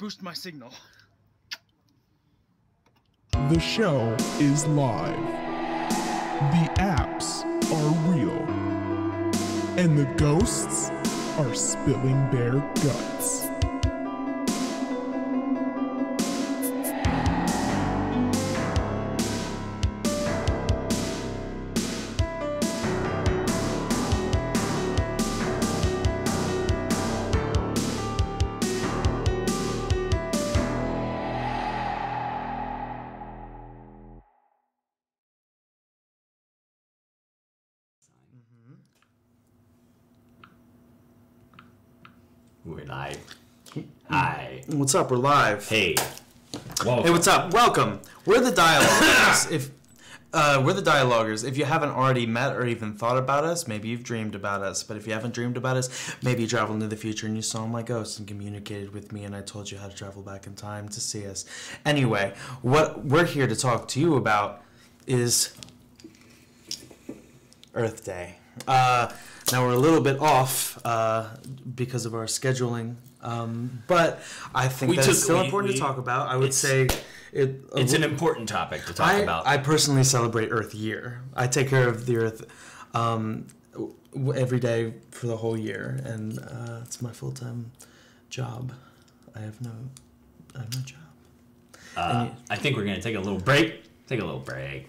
boost my signal. The show is live. The apps are real. And the ghosts are spilling their guts. We're live. Hi. What's up? We're live. Hey. Welcome. Hey, what's up? Welcome. We're the DIE-aloguers. We're the DIE-aloguers. If you haven't already met or even thought about us, maybe you've dreamed about us. But if you haven't dreamed about us, maybe you traveled into the future and you saw my ghost and communicated with me, and I told you how to travel back in time to see us. Anyway, what we're here to talk to you about is Earth Day. Now we're a little bit off because of our scheduling, but I think that's still important to talk about. I would say it's an important topic to talk about. I personally celebrate Earth Year. I take care of the Earth every day for the whole year, and it's my full-time job. I have no job. I think we're gonna take a little break. Take a little break.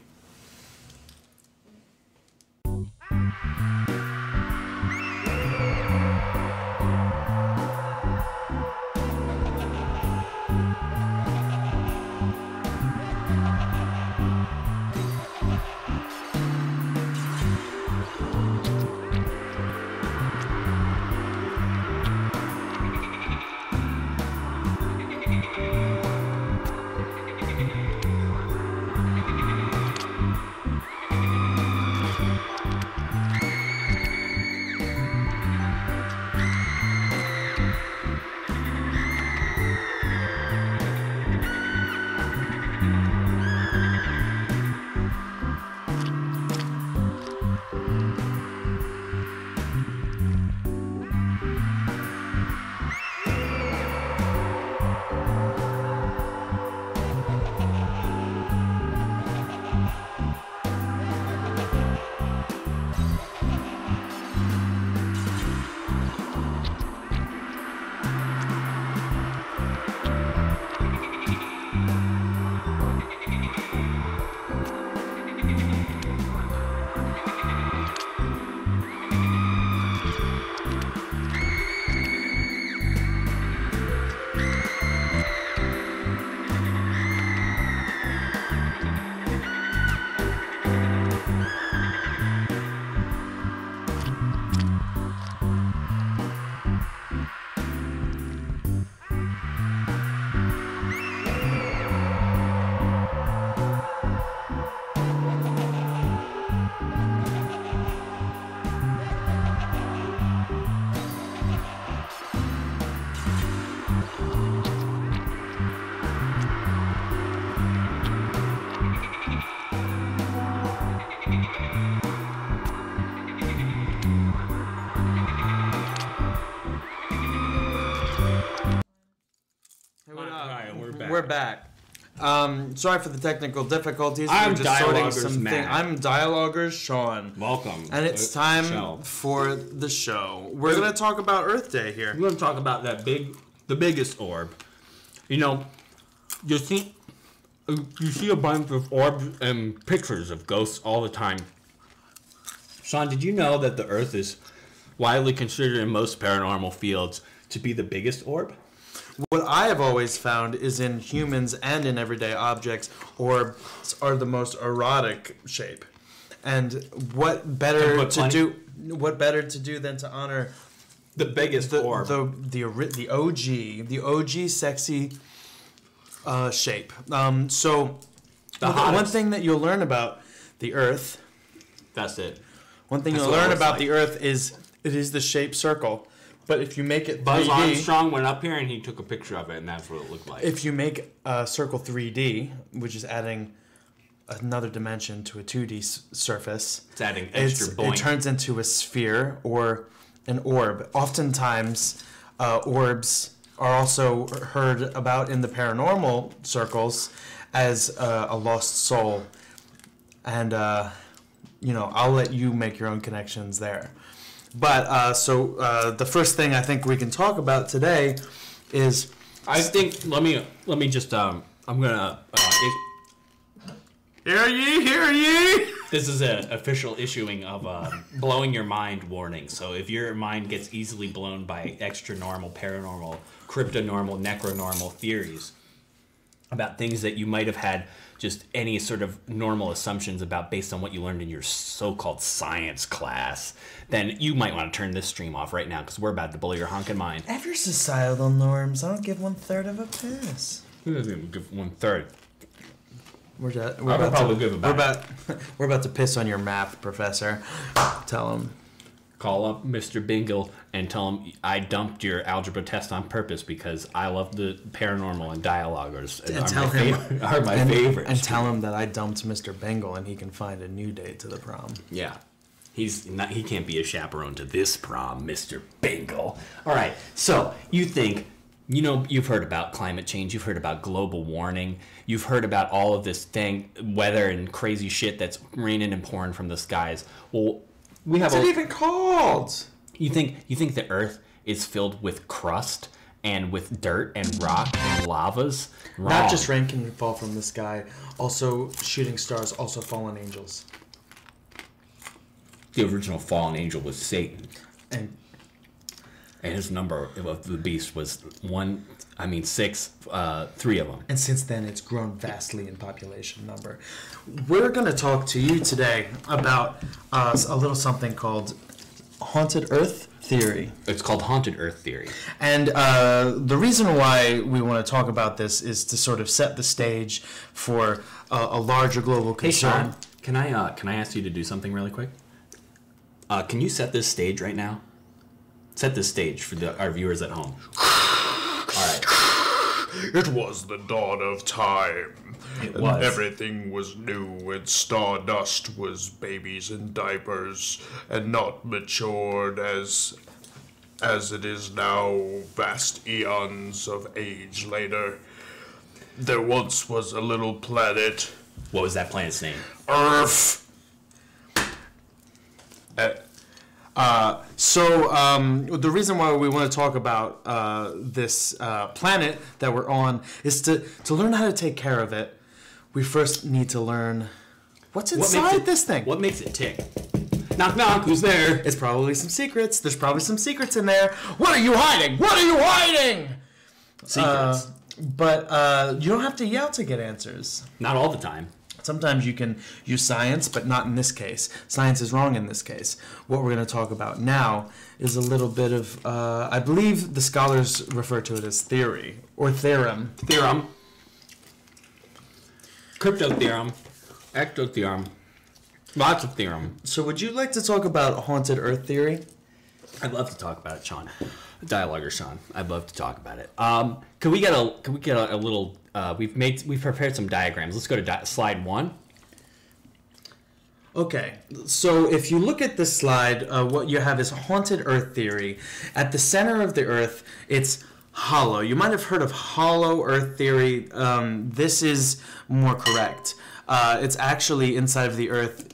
We're back. Sorry for the technical difficulties. I'm DIE-aloguers Matt. I'm DIE-aloguers Sean. Welcome. And it's time for the show. We're going to talk about Earth Day here. We're going to talk about the biggest orb. You know, you see a bunch of orbs and pictures of ghosts all the time. Sean, did you know that the Earth is widely considered in most paranormal fields to be the biggest orb? What I have always found is in humans and in everyday objects, orbs are the most erotic shape. And what better to do than to honor the biggest orb, the OG sexy shape. So one thing that you'll learn about the Earth. That's it. One thing you'll learn about the Earth is it is the shape circle. But if you make it 3D... Buzz Armstrong went up here and he took a picture of it, and that's what it looked like. If you make a circle 3D, which is adding another dimension to a 2D surface... It's adding extra boink. It turns into a sphere or an orb. Oftentimes, orbs are also heard about in the paranormal circles as a lost soul. And, I'll let you make your own connections there. But, the first thing I think we can talk about today is... I think, let me just, I'm gonna, Hear ye, hear ye! This is an official issuing of blowing your mind warning. So if your mind gets easily blown by extra normal, paranormal, cryptonormal, necronormal theories about things that you might have had just any sort of normal assumptions about based on what you learned in your so-called science class, then you might want to turn this stream off right now because we're about to blow your honking mind. After societal norms, I don't give 1/3 of a piss. Who doesn't even give 1/3? We're about to piss on your math professor. Tell him. Call up Mr. Bingle and tell him I dumped your algebra test on purpose because I love the paranormal and DIE-aloguers. Are my favorite. And tell him that I dumped Mr. Bingle and he can find a new date to the prom. Yeah. He can't be a chaperone to this prom, Mr. Bingle. All right. So you think, you've heard about climate change. You've heard about global warming. You've heard about all of this weather and crazy shit that's raining and pouring from the skies. Well, what's it even called? You think the Earth is filled with crust and with dirt and rock and lavas? Wrong. Not just rain can fall from the sky. Also, shooting stars. Also, fallen angels. The original fallen angel was Satan, and his number of the beast was 6. 3 of them. And since then, it's grown vastly in population number. We're going to talk to you today about a little something called haunted Earth theory. It's called haunted Earth theory. And the reason why we want to talk about this is to sort of set the stage for a larger global concern. Hey, Sean, can I ask you to do something really quick? Can you set this stage right now? Set this stage for our viewers at home. All right. It was the dawn of time. It was. And everything was new, and stardust was babies in diapers, and not matured as it is now, vast eons of age later. There once was a little planet. What was that planet's name? Earth. The reason why we want to talk about this planet that we're on is to learn how to take care of it. We first need to learn what's inside this thing. What makes it tick? Knock, knock, who's there? It's probably some secrets. There's probably some secrets in there. What are you hiding? What are you hiding? Secrets. But you don't have to yell to get answers. Not all the time. Sometimes you can use science, but not in this case. Science is wrong in this case. What we're going to talk about now is a little bit of, I believe the scholars refer to it as theory, or theorem. Theorem. Crypto theorem. Ecto theorem. Lots of theorem. So would you like to talk about haunted Earth theory? I'd love to talk about it, Sean. Dialoguer Sean. I'd love to talk about it. Can we get a little? We've prepared some diagrams. Let's go to slide 1. Okay, so if you look at this slide, what you have is haunted Earth theory. At the center of the Earth, it's hollow. You might have heard of hollow Earth theory. This is more correct. It's actually inside of the Earth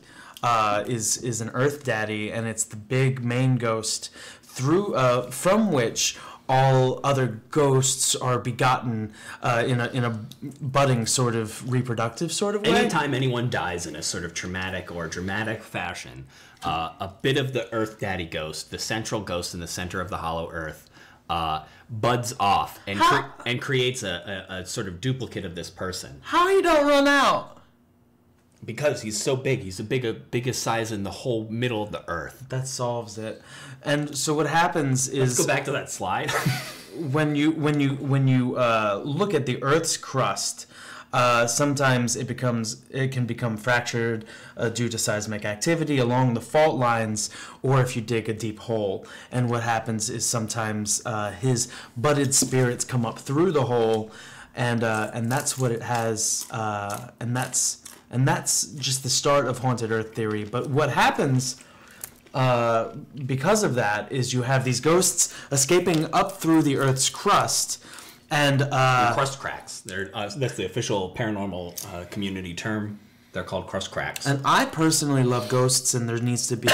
is an Earth Daddy, and it's the big main ghost from which all other ghosts are begotten in a budding sort of reproductive sort of way. Anytime anyone dies in a sort of traumatic or dramatic fashion, a bit of the Earth Daddy ghost, the central ghost in the center of the hollow Earth, buds off and creates a sort of duplicate of this person. How you don't run out? Because he's so big. He's the biggest size in the whole middle of the Earth. That solves it. And so what happens is... Let's go back to that slide. when you look at the Earth's crust, sometimes it can become fractured due to seismic activity along the fault lines, or if you dig a deep hole. And what happens is sometimes his budded spirits come up through the hole, and that's what it has. And that's just the start of haunted Earth theory. But what happens because of that, is you have these ghosts escaping up through the Earth's crust, and crust cracks. That's the official paranormal community term. They're called crust cracks. And I personally love ghosts, and there needs to be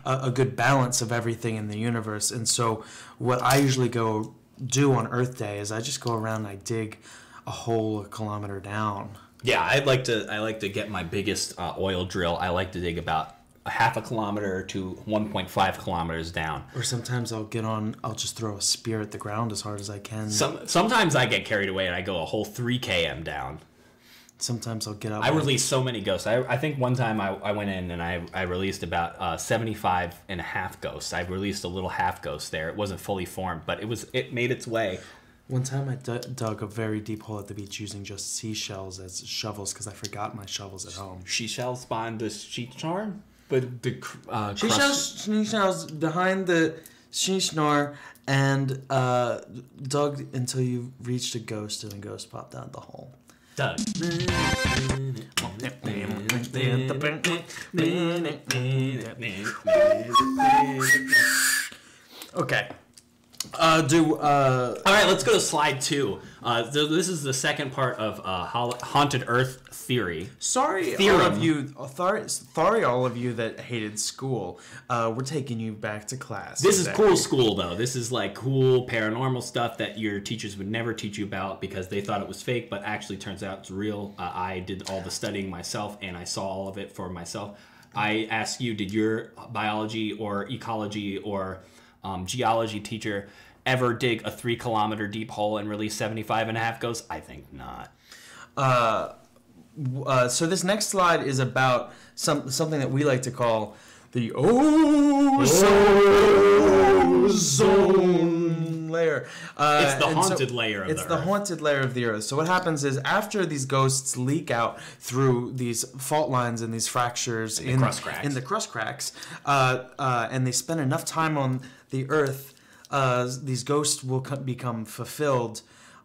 a good balance of everything in the universe. And so what I usually go do on Earth Day is I just go around and I dig a hole a kilometer down. Yeah, I like to get my biggest oil drill. I like to dig about a half a kilometer to 1.5 kilometers down. Or sometimes I'll just throw a spear at the ground as hard as I can. Sometimes I get carried away and I go a whole 3 km down. Sometimes I'll get up. I release so many ghosts. I think one time I went in and I released about 75 and a half ghosts. I released a little half ghost there. It wasn't fully formed, but it made its way. One time I dug a very deep hole at the beach using just seashells as shovels because I forgot my shovels at home. Seashells spawned the sheet charm? But the seashells behind the snore and dug until you reached a ghost and a ghost popped out the hole. Doug. Okay. All right, let's go to slide 2. This is the second part of Haunted Earth theory. Sorry, all of you that hated school. We're taking you back to class. This is cool school, though. This is like cool paranormal stuff that your teachers would never teach you about because they thought it was fake, but actually turns out it's real. I did all the studying myself, and I saw all of it for myself. I ask you, did your biology or ecology or geology teacher ever dig a 3 kilometer deep hole and release 75 and a half ghosts? I think not. So this next slide is about something that we like to call the ozone layer. It's the haunted layer of the Earth. It's the haunted layer of the Earth. So what happens is after these ghosts leak out through these fault lines and these fractures in the crust cracks, and they spend enough time on the Earth, these ghosts will become fulfilled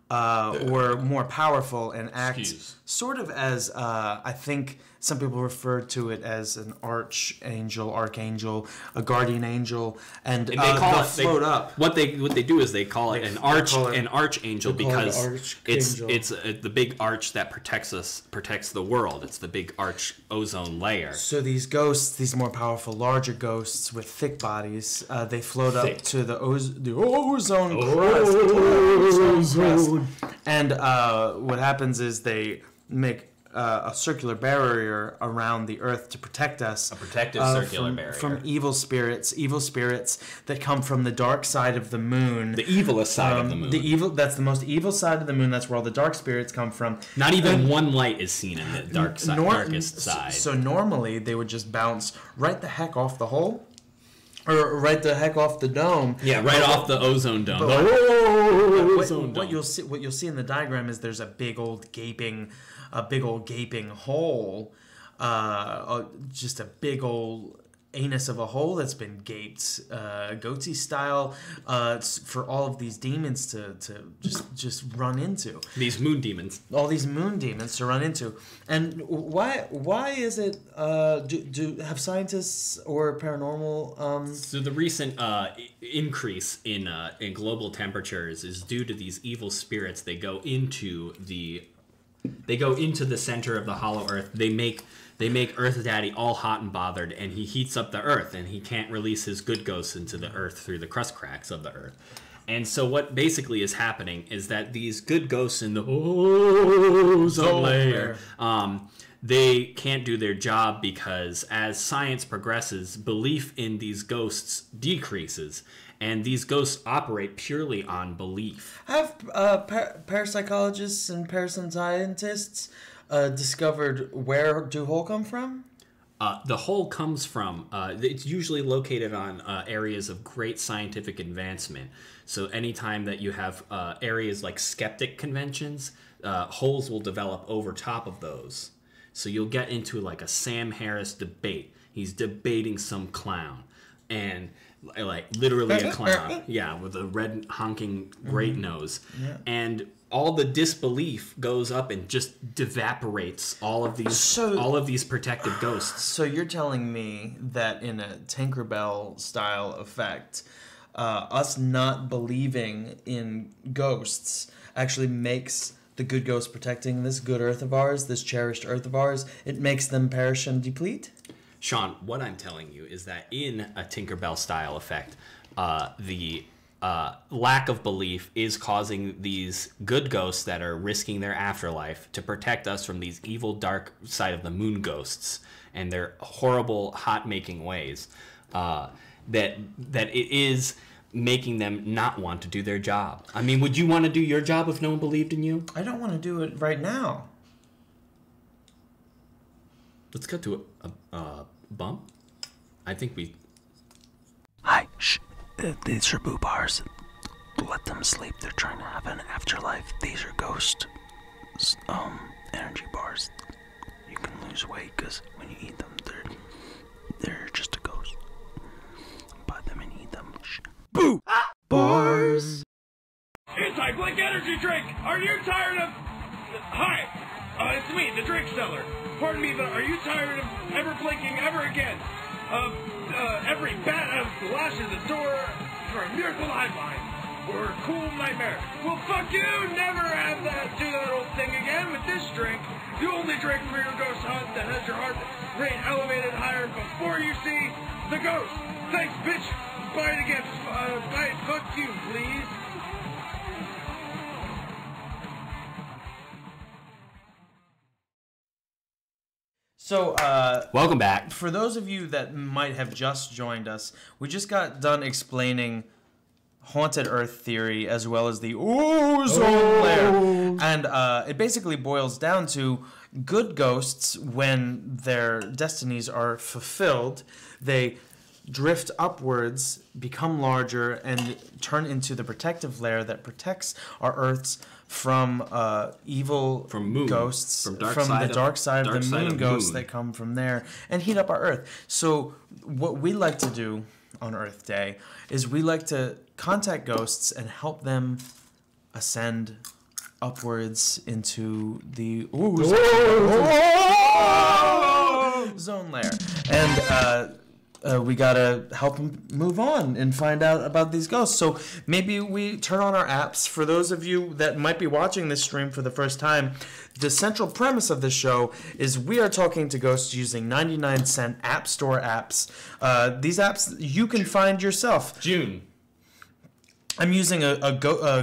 or more powerful and act sort of as, I think some people refer to it as an archangel, a guardian angel, and they call it float up. What they do is they call it an archangel because it's the big arch that protects the world. It's the big arch ozone layer. So these ghosts, these more powerful, larger ghosts with thick bodies, they float up to the ozone crust. And what happens is they make a circular barrier around the Earth to protect us. A protective circular barrier. From evil spirits that come from the dark side of the moon. The evilest side of the moon. That's the most evil side of the moon. That's where all the dark spirits come from. Not even one light is seen in the darkest side. So normally they would just bounce right the heck off the hole. Or right the heck off the dome. Yeah, right off the ozone dome. What you'll see in the diagram is there's a big old gaping hole, just a big old anus of a hole that's been gaped, goatee style, for all of these demons to just run into. These moon demons. All these moon demons to run into. And why is it? Do have scientists or paranormal? So the recent increase in global temperatures is due to these evil spirits. They go into the center of the hollow Earth. They make Earth Daddy all hot and bothered, and he heats up the Earth, and he can't release his good ghosts into the Earth through the crust cracks of the Earth. And so what basically is happening is that these good ghosts in the ozone layer, they can't do their job because as science progresses, belief in these ghosts decreases. And these ghosts operate purely on belief. Have parapsychologists and parascientists discovered where do hole come from? The hole comes from, it's usually located on areas of great scientific advancement. So anytime that you have areas like skeptic conventions, holes will develop over top of those. So you'll get into like a Sam Harris debate. He's debating some clown. and like literally a clown, yeah, with a red honking great nose, and all the disbelief goes up and just evaporates all of these protective ghosts. So you're telling me that in a Tinkerbell style effect, us not believing in ghosts actually makes the good ghosts protecting this good earth of ours, this cherished earth of ours, it makes them perish and deplete? Sean, what I'm telling you is that in a Tinkerbell style effect, the lack of belief is causing these good ghosts that are risking their afterlife to protect us from these evil dark side of the moon ghosts and their horrible hot making ways. That it is making them not want to do their job. I mean, would you want to do your job if no one believed in you? I don't want to do it right now. Let's cut to a bump. I think we... Hi, shh. These are boo bars. Let them sleep. They're trying to have an afterlife. These are ghost energy bars. You can lose weight because when you eat them, they're just a ghost. Buy them and eat them. Shh. Boo! Bars! Anti-Blink energy drink! Are you tired of... Hi! It's me, the drink seller. Pardon me, but are you tired of ever blinking ever again? Every bat of lashes at door for a miracle lifeline or a cool nightmare. Well, fuck you! Never have do that old thing again with this drink. The only drink for your ghost hunt that has your heart rate elevated higher before you see the ghost. Thanks, bitch. Buy it again. Buy it. Fuck you, please. So, Welcome back. for those of you that might have just joined us, we just got done explaining haunted Earth theory as well as the ozone layer. And it basically boils down to good ghosts, when their destinies are fulfilled, they drift upwards, become larger, and turn into the protective layer that protects our Earths from evil ghosts, from the dark side of the moon ghosts that come from there and heat up our Earth. So what we like to do on Earth Day is we like to contact ghosts and help them ascend upwards into the zone layer. And we gotta help them move on and find out about these ghosts. So maybe we turn on our apps. For those of you that might be watching this stream for the first time, the central premise of this show is we are talking to ghosts using 99-cent App Store apps. These apps you can find yourself. June. I'm using a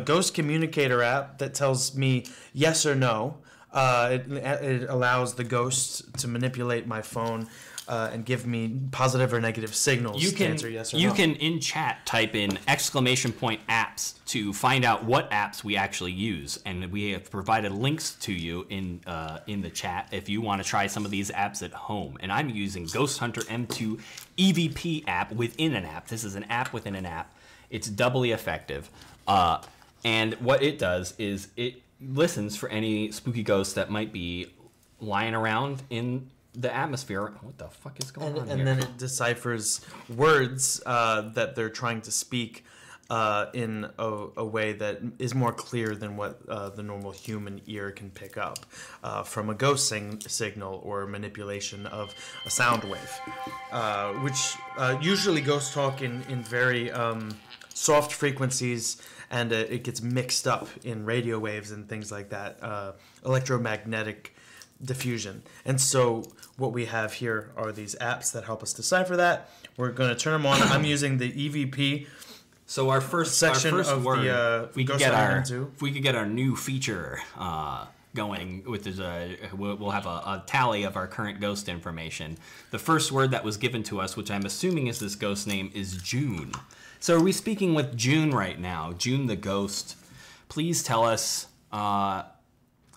ghost communicator app that tells me yes or no. It allows the ghost to manipulate my phone and give me positive or negative signals to answer yes or no. You can, in chat, type in ! apps to find out what apps we actually use. And we have provided links to you in the chat if you want to try some of these apps at home. And I'm using Ghost Hunter M2 EVP app within an app. This is an app within an app. It's doubly effective. And what it does is it listens for any spooky ghosts that might be lying around in the atmosphere. What the fuck is going on here? And then it deciphers words that they're trying to speak in a way that is more clear than what the normal human ear can pick up from a ghost signal or manipulation of a sound wave, which usually ghosts talk in very soft frequencies, and it gets mixed up in radio waves and things like that, electromagnetic diffusion. And so what we have here are these apps that help us decipher that. We're going to turn them on. I'm using the EVP. So our first section of word, the if we could get our new feature going with this, we'll have a tally of our current ghost information. The first word that was given to us, which I'm assuming is this ghost name, is June. So are we speaking with June right now? June the ghost. Please tell us.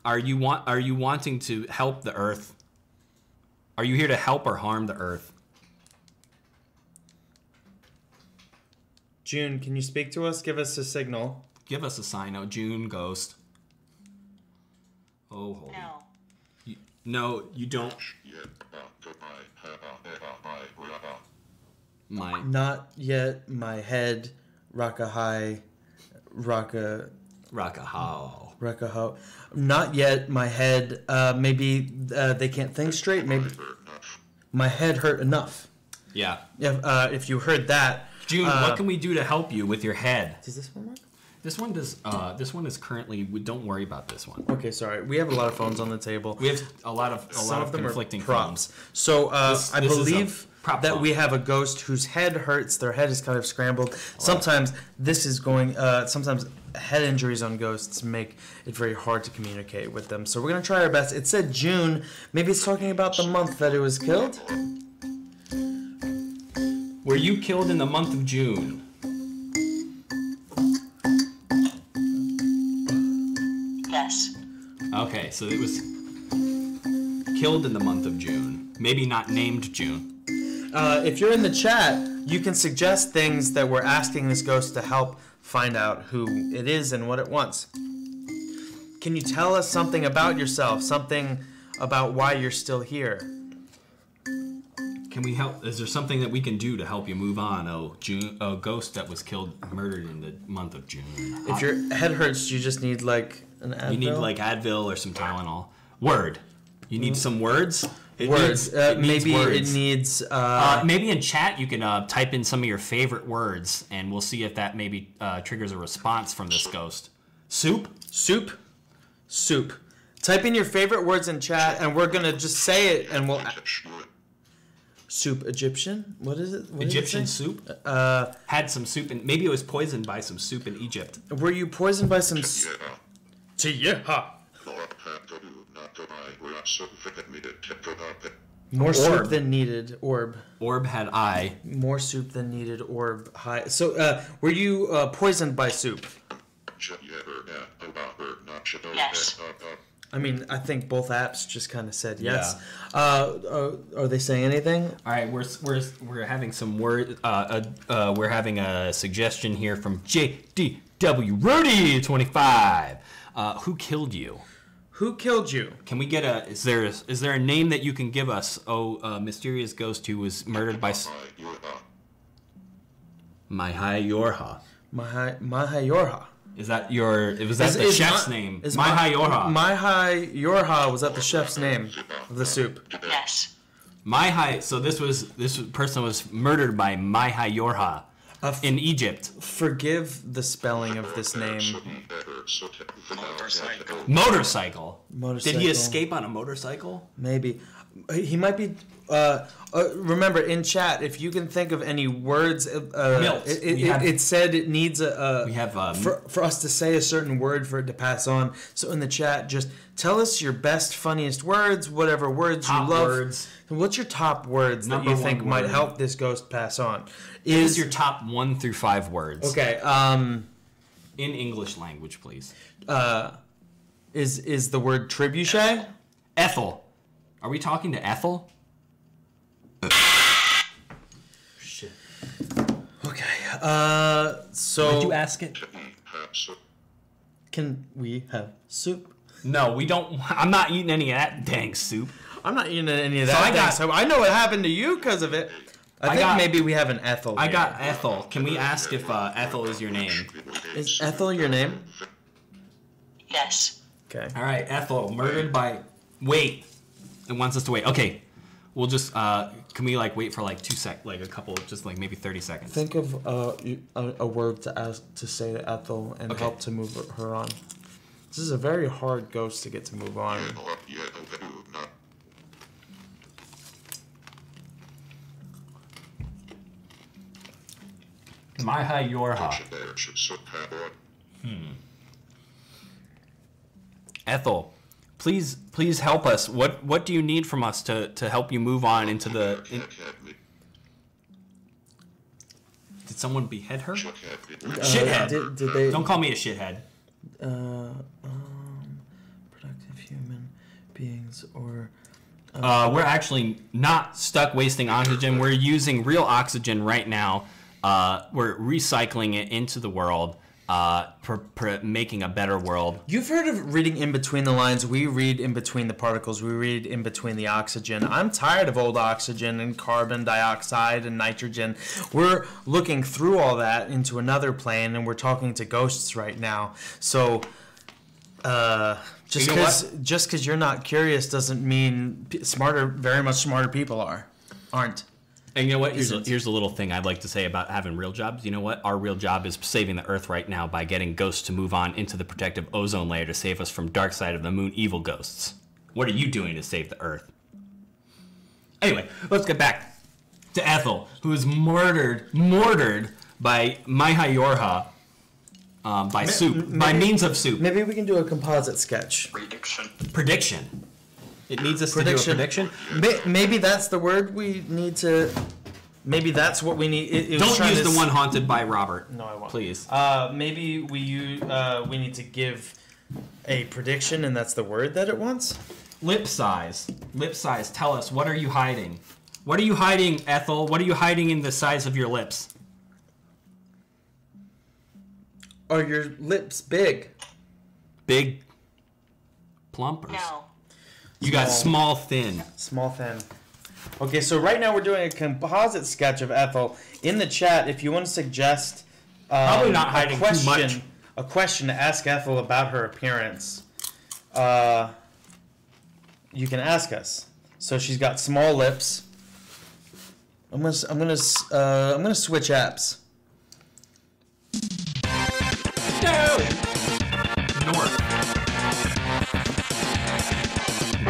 Are you wanting to help the Earth? Are you here to help or harm the Earth? June, can you speak to us? Give us a signal. Give us a sign. Oh, June ghost. Oh, hold on. No, you don't. Not yet my head, rock-a-high, Rock-a-how. rock-a-ho. Not yet my head, maybe they can't think straight, maybe my head hurt enough. Yeah. If you heard that. June, what can we do to help you with your head? Does this one work? This one does. This one is currently. Don't worry about this one. Okay, sorry. We have a lot of phones on the table. We have a lot of them conflicting are props. phones. So I this is a believe prop that phone. we have a ghost whose head hurts. Their head is kind of scrambled. Sometimes this is going. Sometimes head injuries on ghosts make it very hard to communicate with them. So we're gonna try our best. It said June. Maybe it's talking about the month that it was killed. Were you killed in the month of June? Yes. Okay, so it was killed in the month of June. Maybe not named June. If you're in the chat, you can suggest things that we're asking this ghost to help find out who it is and what it wants. Can you tell us something about yourself? Something about why you're still here? Can we help? Is there something that we can do to help you move on? A ghost that was killed, murdered in the month of June. If your head hurts, you just need like an Advil? You need like Advil or some Tylenol. Word. You need some words? Words. Maybe words. it needs... maybe in chat you can type in some of your favorite words, and we'll see if that maybe triggers a response from this ghost. Soup? Soup. Soup. Type in your favorite words in chat, and we're going to just say it, and we'll... Soup. Egyptian? What is it? What Egyptian does it say? soup? Had some soup, and maybe it was poisoned by some soup in Egypt. Were you poisoned by some... More soup than needed. Orb. Orb had eye. More soup than needed. Orb. High. So, were you poisoned by soup? Yes. I mean, I think both apps just kind of said yes. Are they saying anything? All right, we're having some word. We're having a suggestion here from JDW Rudy 25. Who killed you? Who killed you? Can we get a? Is there a name that you can give us? Mysterious ghost who was murdered by. Mahayorha. Mahayorha. Is that your? Was that the chef's name? Mahayorha. Mahayorha, was that the chef's name of the soup? Yes. So this person was murdered by Mahayorha in Egypt. Forgive the spelling of this name. Motorcycle. Did he Motorcycle. escape on a motorcycle? Maybe. He might be... remember, in chat, if you can think of any words... it said it needs a... We have... for us to say a certain word for it to pass on. So in the chat, just tell us your best, funniest words, whatever words top you love. words. What's your top words that Number you one think might word. help this ghost pass on? Is your top 1 through 5 words. Okay, In English language, please. is the word trebuchet? Ethel. Are we talking to Ethel? Shit. Okay, so... Did you ask it? Can we have soup? No, we don't. I'm not eating any of that dang soup. I'm not eating any of So that. So I know what happened to you because of it. I think maybe we have an Ethel I here. got Ethel. Can we ask if Ethel is your name? Is Ethel your name? Yes. Okay. All right, Ethel, murdered by... Wait. It wants us to wait. Okay. We'll just... can we, wait for, 2 seconds? A couple... Just, maybe 30 seconds. Think of a word to ask to say to Ethel and Okay. help to move her on. This is a very hard ghost to get to move on. Mahayorha. Ethel, please help us. What do you need from us to help you move on into the... Did someone behead her? Shithead. Did they... Don't call me a shithead. Productive human beings or... We're actually not stuck wasting oxygen. We're using real oxygen right now. We're recycling it into the world. making a better world. You've heard of reading in between the lines. We read in between the particles. We read in between the oxygen. I'm tired of old oxygen and carbon dioxide and nitrogen. We're looking through all that into another plane, and we're talking to ghosts right now. So, just because you're not curious doesn't mean very much smarter people aren't. And you know what? Here's a little thing I'd like to say about having real jobs. You know what? Our real job is saving the Earth right now by getting ghosts to move on into the protective ozone layer to save us from dark side of the moon evil ghosts. What are you doing to save the Earth? Anyway, let's get back to Ethel, who was mortared by Maiha Yorha by means of soup. Maybe we can do a composite sketch. Prediction. It needs us to do a prediction. Maybe that's the word we need to. Maybe that's what we need. Don't use the one haunted by Robert. No, I won't. Please. Maybe we need to give a prediction, and that's the word that it wants. Lip size. Lip size. Tell us, what are you hiding? What are you hiding, Ethel? What are you hiding in the size of your lips? Are your lips big? Big. Plumpers. No. You got small, thin. Small, thin. Okay, so right now we're doing a composite sketch of Ethel. In the chat, if you want to suggest probably not hiding too much. A question to ask Ethel about her appearance, you can ask us. So she's got small lips. I'm gonna switch apps. No. North.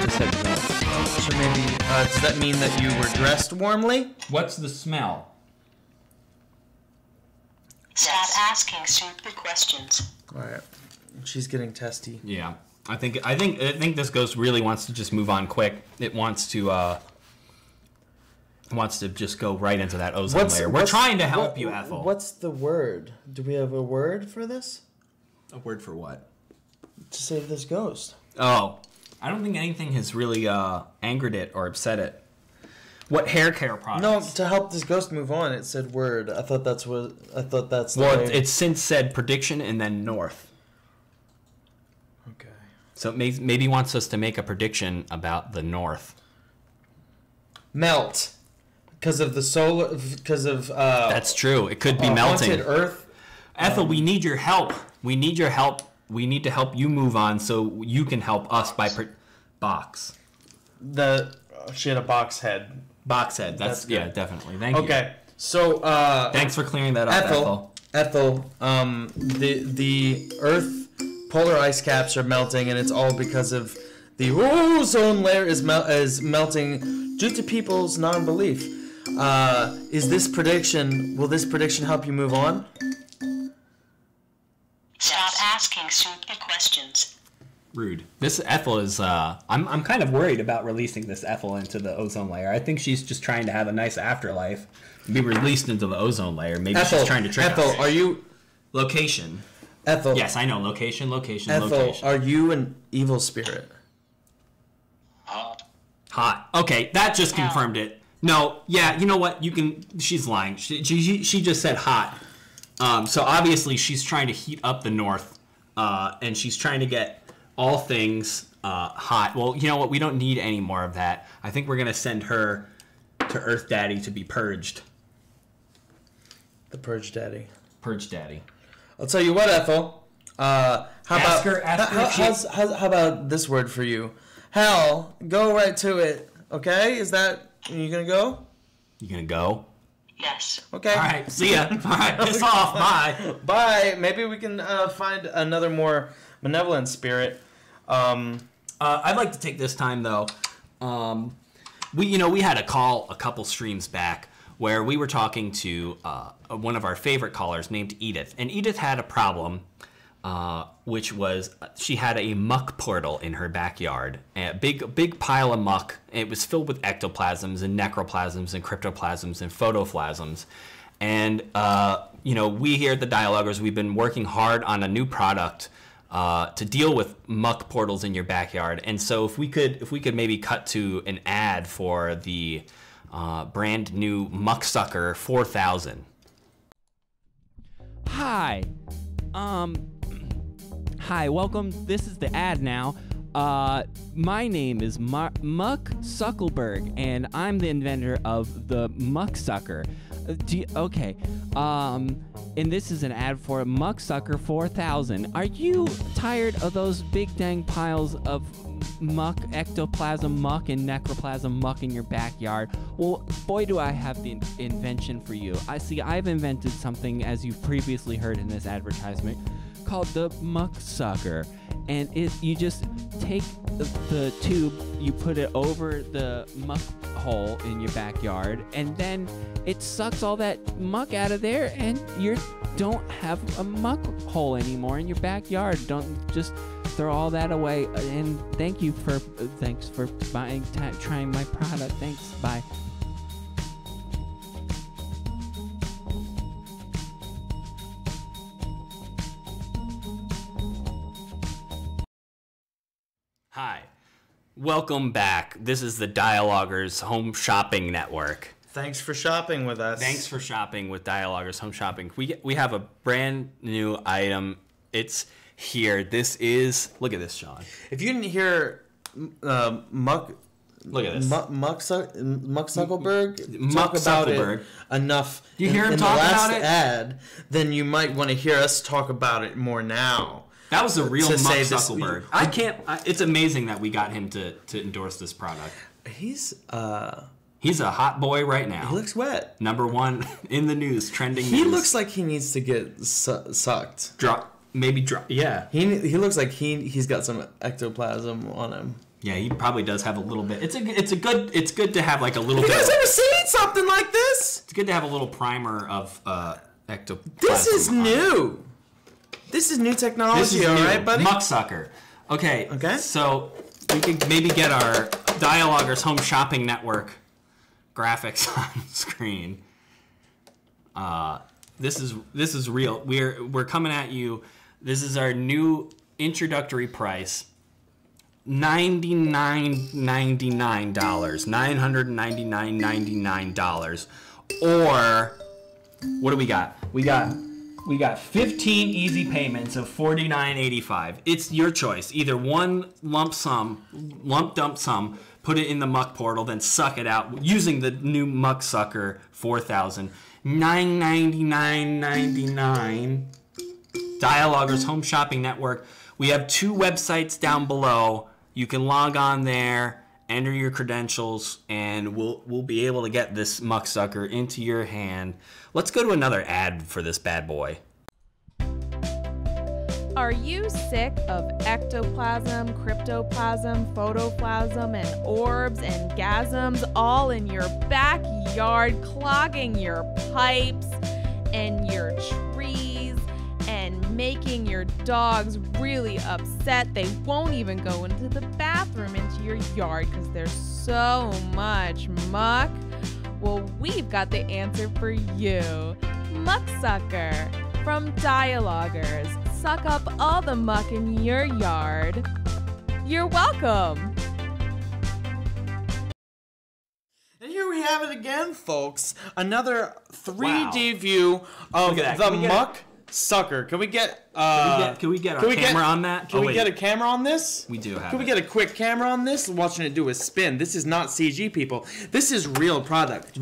So maybe does that mean that you were dressed warmly? What's the smell? Stop asking stupid questions. All right, she's getting testy. Yeah, I think this ghost really wants to just move on quick. It wants to just go right into that ozone layer. We're trying to help you, Ethel. What's the word? Do we have a word for this? A word for what? To save this ghost. Oh, I don't think anything has really angered it or upset it. What hair care products? No, to help this ghost move on, it said word. I thought that's the Well, way. it's since said prediction and then north. Okay. So it maybe wants us to make a prediction about the north. Melt. Because of the solar. Because of. That's true. It could be melting. Haunted Earth. Ethel, we need your help. We need your help. We need to help you move on so you can help us by box. She had a box head. Box head. That's good. Yeah, definitely. Thank you. Okay. So thanks for clearing that up, Ethel. The Earth polar ice caps are melting, and it's all because of the ozone layer is melting due to people's non-belief. Will this prediction help you move on? Stop asking stupid questions. Rude. This Ethel is. I'm kind of worried about releasing this Ethel into the ozone layer. I think she's just trying to have a nice afterlife, be released into the ozone layer. Maybe she's trying to trick us. Ethel, are you? Location. Ethel. Yes, I know. Location. Ethel, are you an evil spirit? Hot. Okay, that just confirmed it. No. Yeah. You know what? You can. She's lying. She just said hot. So obviously she's trying to heat up the north, and she's trying to get all things hot. Well, you know what? We don't need any more of that. I think we're going to send her to Earth Daddy to be purged. The Purge Daddy. Purge Daddy. I'll tell you what, Ethel. How about this word for you? Hell, go right to it. Okay? Are you going to go? You going to go? Yes. Okay. All right. See ya. All right. Piss off. Bye. Bye. Maybe we can find another more benevolent spirit. I'd like to take this time though. We had a call a couple streams back where we were talking to one of our favorite callers named Edith, and Edith had a problem, which was she had a muck portal in her backyard, a big pile of muck. It was filled with ectoplasms and necroplasms and cryptoplasms and photoplasms, and we here at the DIE-aloguers, we've been working hard on a new product to deal with muck portals in your backyard. And so if we could maybe cut to an ad for the brand new Mucksucker 4000. Hi, Hi, welcome. This is the ad now. My name is Muck Suckleberg, and I'm the inventor of the Muck Sucker. Okay. And this is an ad for Muck Sucker 4000. Are you tired of those big dang piles of muck, ectoplasm muck, and necroplasm muck in your backyard? Well, boy, do I have the invention for you. I've invented something, as you've previously heard in this advertisement, called the Muck Sucker. And you just take the tube, you put it over the muck hole in your backyard, and then it sucks all that muck out of there, and you don't have a muck hole anymore in your backyard. Don't just throw all that away. And thanks for trying my product. Thanks. Bye. Hi. Welcome back. This is the DIE-aloguers Home Shopping Network. Thanks for shopping with us. Thanks for shopping with DIE-aloguers Home Shopping. We have a brand new item. It's here. This is, look at this, Sean. If you didn't hear Muck Look at this. Muck Suckleberg Muck talk about Suckleberg. it enough You hear him in talk the last about it? ad, then you might want to hear us talk about it more now. That was a real To Muck say this- Suckleberg. It's amazing that we got him to endorse this product. He's He's a hot boy right now. he looks wet. Number one in the news, trending He news. looks like he needs to get sucked. Yeah. He looks like he's got some ectoplasm on him. Yeah, he probably does have a little bit. It's good to have like a little You bit. guys ever seen something like this? It's good to have a little primer of ectoplasm. This is on it. new. This is new technology, This is all new. right, buddy? Muck Sucker. Okay. Okay. So we could maybe get our DIE-aloguers Home Shopping Network graphics on screen. This is real. We're coming at you. This is our new introductory price. $99.99, $999.99, or what do we got? We got 15 easy payments of $49.85. It's your choice. Either one lump dump sum, put it in the muck portal, then suck it out using the new Muck Sucker 4000. $999.99. DIE-aloguers Home Shopping Network. We have 2 websites down below. You can log on there, enter your credentials, and we'll be able to get this Muck Sucker into your hand. Let's go to another ad for this bad boy. Are you sick of ectoplasm, cryptoplasm, photoplasm, and orbs and gasms all in your backyard, clogging your pipes and your trees and making your dogs really upset? They won't even go into the bathroom into your yard because there's so much muck. Well, we've got the answer for you. Muck Sucker from DIE-aloguers. Suck up all the muck in your yard. You're welcome. And here we have it again, folks. Another 3D view of Look at that. the Can we get Muck Sucker. Can we get Can we get our camera on that? Can we get a camera on this? We do have Can we it. get a quick camera on this? Watching it do a spin. This is not CG, people. This is real product.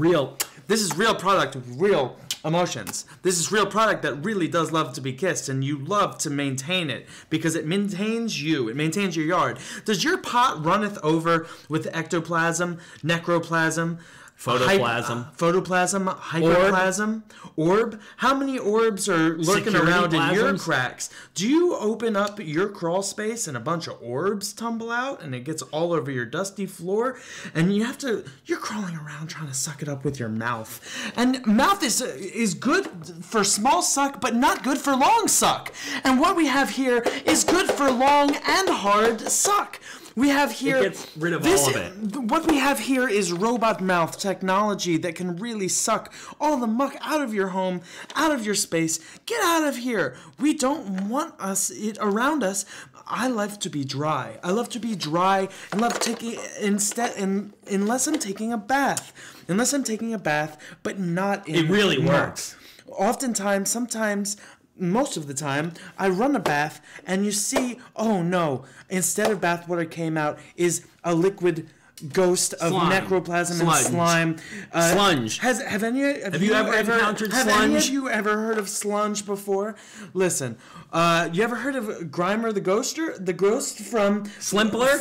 This is real product with real emotions. This is real product that really does love to be kissed, and you love to maintain it because it maintains you. It maintains your yard. Does your pot runneth over with ectoplasm, necroplasm, photoplasm, hyperplasm, orb? How many orbs are lurking Security around in your plasms? cracks? Do you open up your crawl space and a bunch of orbs tumble out and it gets all over your dusty floor, and you're crawling around trying to suck it up with your mouth? And mouth is good for small suck, but not good for long suck. And what we have here is good for long and hard suck. We have here. It gets rid of all of it. What we have here is robot mouth technology that can really suck all the muck out of your home, out of your space. Get out of here. We don't want it around us. I love to be dry. I love to be dry and love taking unless I'm taking a bath. Unless I'm taking a bath, but not in It really muck. works. Oftentimes, sometimes most of the time, I run a bath and you see, oh no, instead of bathwater came out is a liquid ghost of necroplasm and slime. Slunge. Have you ever encountered slunge? Have any of you ever heard of slunge before? Listen, you ever heard of Grimer the Ghoster? The ghost from Slimpler?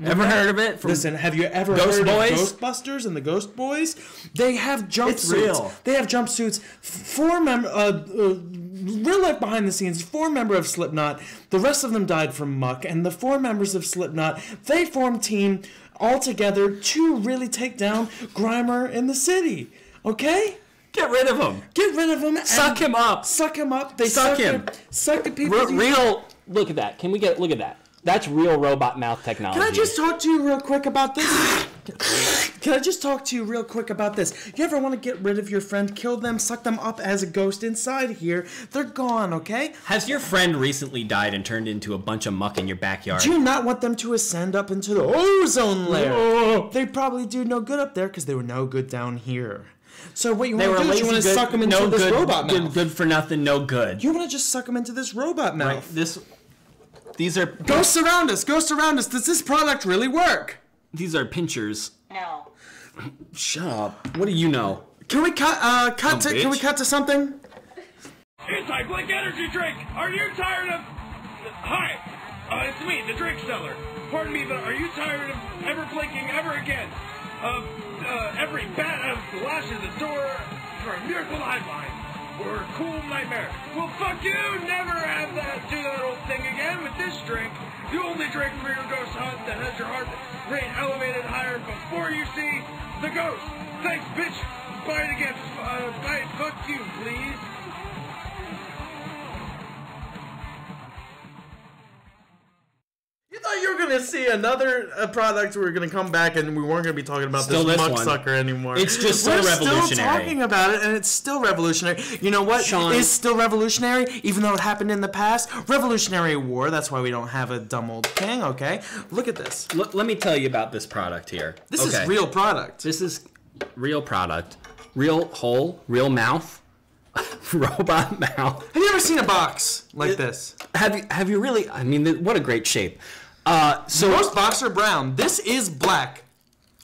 Ever heard of it? Listen, have you ever Ghost heard Boys? of Ghostbusters and the Ghost Boys? They have jumpsuits. It's real. They have jumpsuits. Real life behind the scenes, 4 members of Slipknot. The rest of them died from muck, and the 4 members of Slipknot, they formed team all together to really take down Grimer in the city. Okay? Get rid of him. Get rid of him. Suck him up. Suck him up. They suck him. Suck the people. Real. Look at that. Can we get? Look at that. That's real robot mouth technology. Can I just talk to you real quick about this? Can I just talk to you real quick about this? You ever want to get rid of your friend, kill them, suck them up as a ghost inside here? They're gone, okay? Has your friend recently died and turned into a bunch of muck in your backyard? Do you not want them to ascend up into the ozone layer? Oh. They probably do no good up there because they were no good down here. So what you want to do is you want to suck them into this robot mouth. Good for nothing, no good. You want to just suck them into this robot mouth. Right. These are... Ghosts around us! Ghosts around us! Does this product really work? These are pinchers. No. Shut up. What do you know? Can we cut to something? Anti-blink energy drink! Are you tired of... Hi! It's me, the drink seller. Pardon me, but are you tired of ever blinking ever again? Every bat of lashes the door for a miracle lifeline or a cool nightmare. Well, fuck you! Never have that do that old thing again with this drink. The only drink for your ghost hunt that has your heart rate elevated higher before you see the ghost. Thanks, bitch. Buy it again. Buy it. Fuck you, please. You thought you were going to see another product we were going to come back and we weren't going to be talking about this muck sucker anymore. It's just so revolutionary. We're still talking about it and it's still revolutionary. You know what is still revolutionary, even though it happened in the past? Revolutionary War. That's why we don't have a dumb old king, okay? Look at this. Let me tell you about this product here. This is real product. This is real product. Real hole, real mouth. Robot mouth. Have you ever seen a box like this? Have you really? I mean, what a great shape. So most boxes are brown. This is black.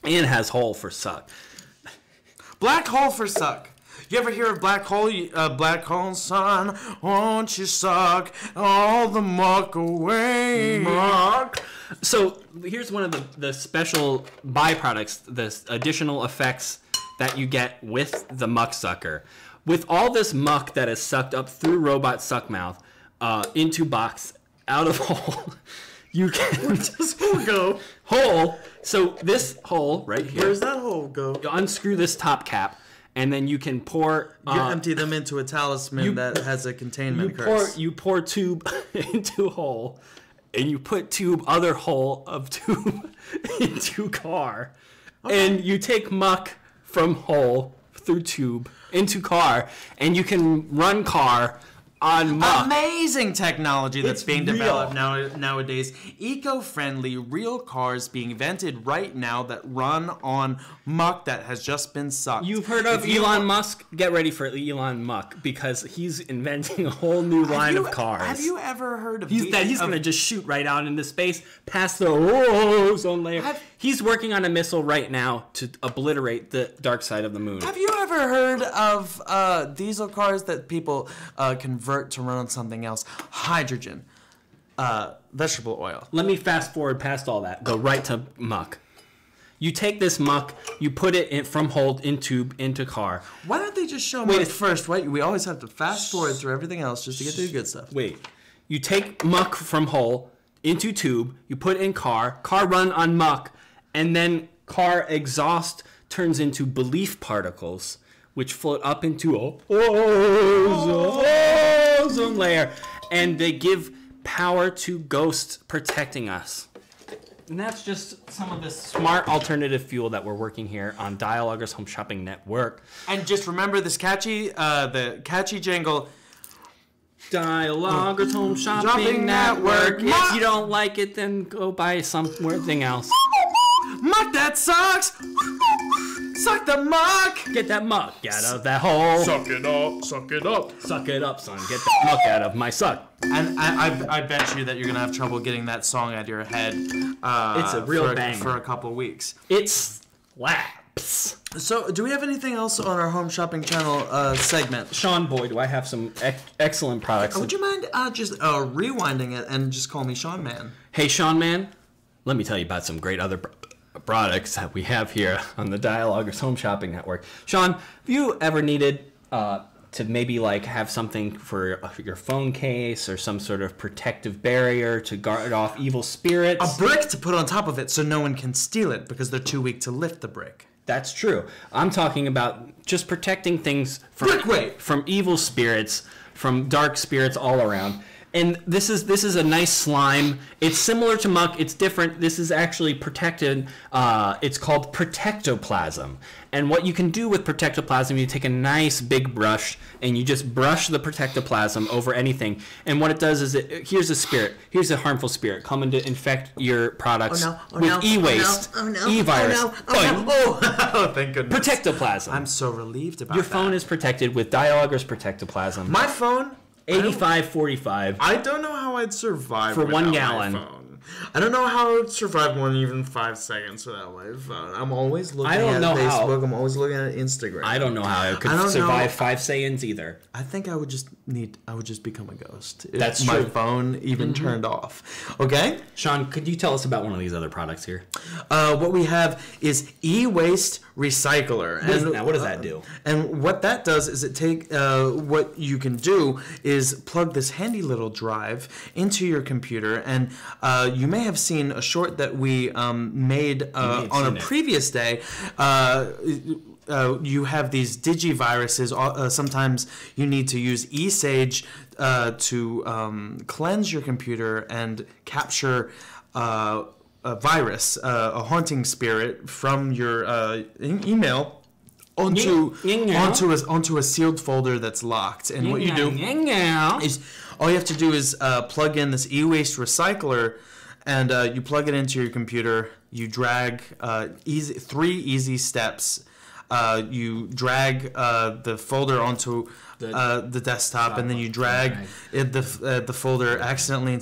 And has hole for suck. Black hole for suck. You ever hear of black hole? Black hole, son, won't you suck all the muck away? Muck. So here's one of the special byproducts, the additional effects that you get with the muck sucker. With all this muck that is sucked up through robot suck mouth into box, out of hole, you can... Where does this hole go? Hole. So this hole right here. Where's that hole go? You unscrew this top cap, and then you can pour... you empty them into a talisman that has a containment curse. You pour tube into hole, and you put other hole of tube into car. Okay. And you take muck from hole through tube into car, and you can run car on muck. Amazing technology that's being developed nowadays. Eco-friendly, real cars being invented right now that run on muck that has just been sucked. You've heard of Elon Musk? Get ready for Elon Musk, because he's inventing a whole new line of cars. Have you ever heard of... He's going to just shoot right out into space past the ozone layer. He's working on a missile right now to obliterate the dark side of the moon. Have you ever heard of diesel cars that people convert to run on something else? Hydrogen. Vegetable oil. Let me fast forward past all that. Go right to muck. You take this muck, you put it from hold in tube into car. Why don't they just show muck first? Wait, we always have to fast forward through everything else just to get to the good stuff. Wait. You take muck from hole into tube, you put in car run on muck, and then car exhaust turns into belief particles, which float up into ozone layer, and they give power to ghosts protecting us. And that's just some of the smart alternative fuel that we're working here on DIE-aloguers Home Shopping Network. And just remember this the catchy jingle. DIE-aloguers Home Shopping Network. If you don't like it, then go buy something else. Muck that sucks! Suck the muck! Get that muck out of that hole. Suck it up, suck it up. Suck it up, son. Get that muck out of my suck. And I bet you that you're gonna have trouble getting that song out of your head. It's a real banger. For a couple of weeks. It slaps. So, do we have anything else on our home shopping channel segment? Sean, boy, do I have some excellent products. Would you mind just rewinding it and just call me Sean Man? Hey, Sean, man, let me tell you about some great other products that we have here on the DIE-aloguers Home Shopping Network. Sean, have you ever needed to maybe like have something for your phone case or some sort of protective barrier to guard off evil spirits? A brick to put on top of it so no one can steal it because they're too weak to lift the brick. That's true. I'm talking about just protecting things from evil spirits, from dark spirits all around. And this is a nice slime. It's similar to muck. It's different. This is actually protected. It's called protectoplasm. And what you can do with protectoplasm, you take a nice big brush and you just brush the protectoplasm over anything. And what it does is here's a spirit. Here's a harmful spirit coming to infect your products with e-waste, e-virus. Oh, thank goodness. Protectoplasm. I'm so relieved about your phone is protected with DIE-aloguers protectoplasm. My phone? 8545. I don't know how I'd survive for 1 without gallon. My phone. I don't know how I would survive even 5 seconds without my phone. I'm always looking at Facebook. I'm always looking at Instagram. I don't know how I could survive 5 seconds either. I think I would just become a ghost. If That's my true. phone even turned off. Okay? Sean, could you tell us about one of these other products here? What we have is e-waste recycler. Now, what does that do? And what that does is what you can do is plug this handy little drive into your computer, and you may have seen a short that we made on a previous day. You have these digiviruses. Sometimes you need to use eSage to cleanse your computer and capture a virus, a haunting spirit from your email onto a sealed folder that's locked. And what you do is all you have to do is plug in this e-waste recycler, and you plug it into your computer. You drag 3 easy steps. You drag the folder onto the desktop, and then you drag the folder accidentally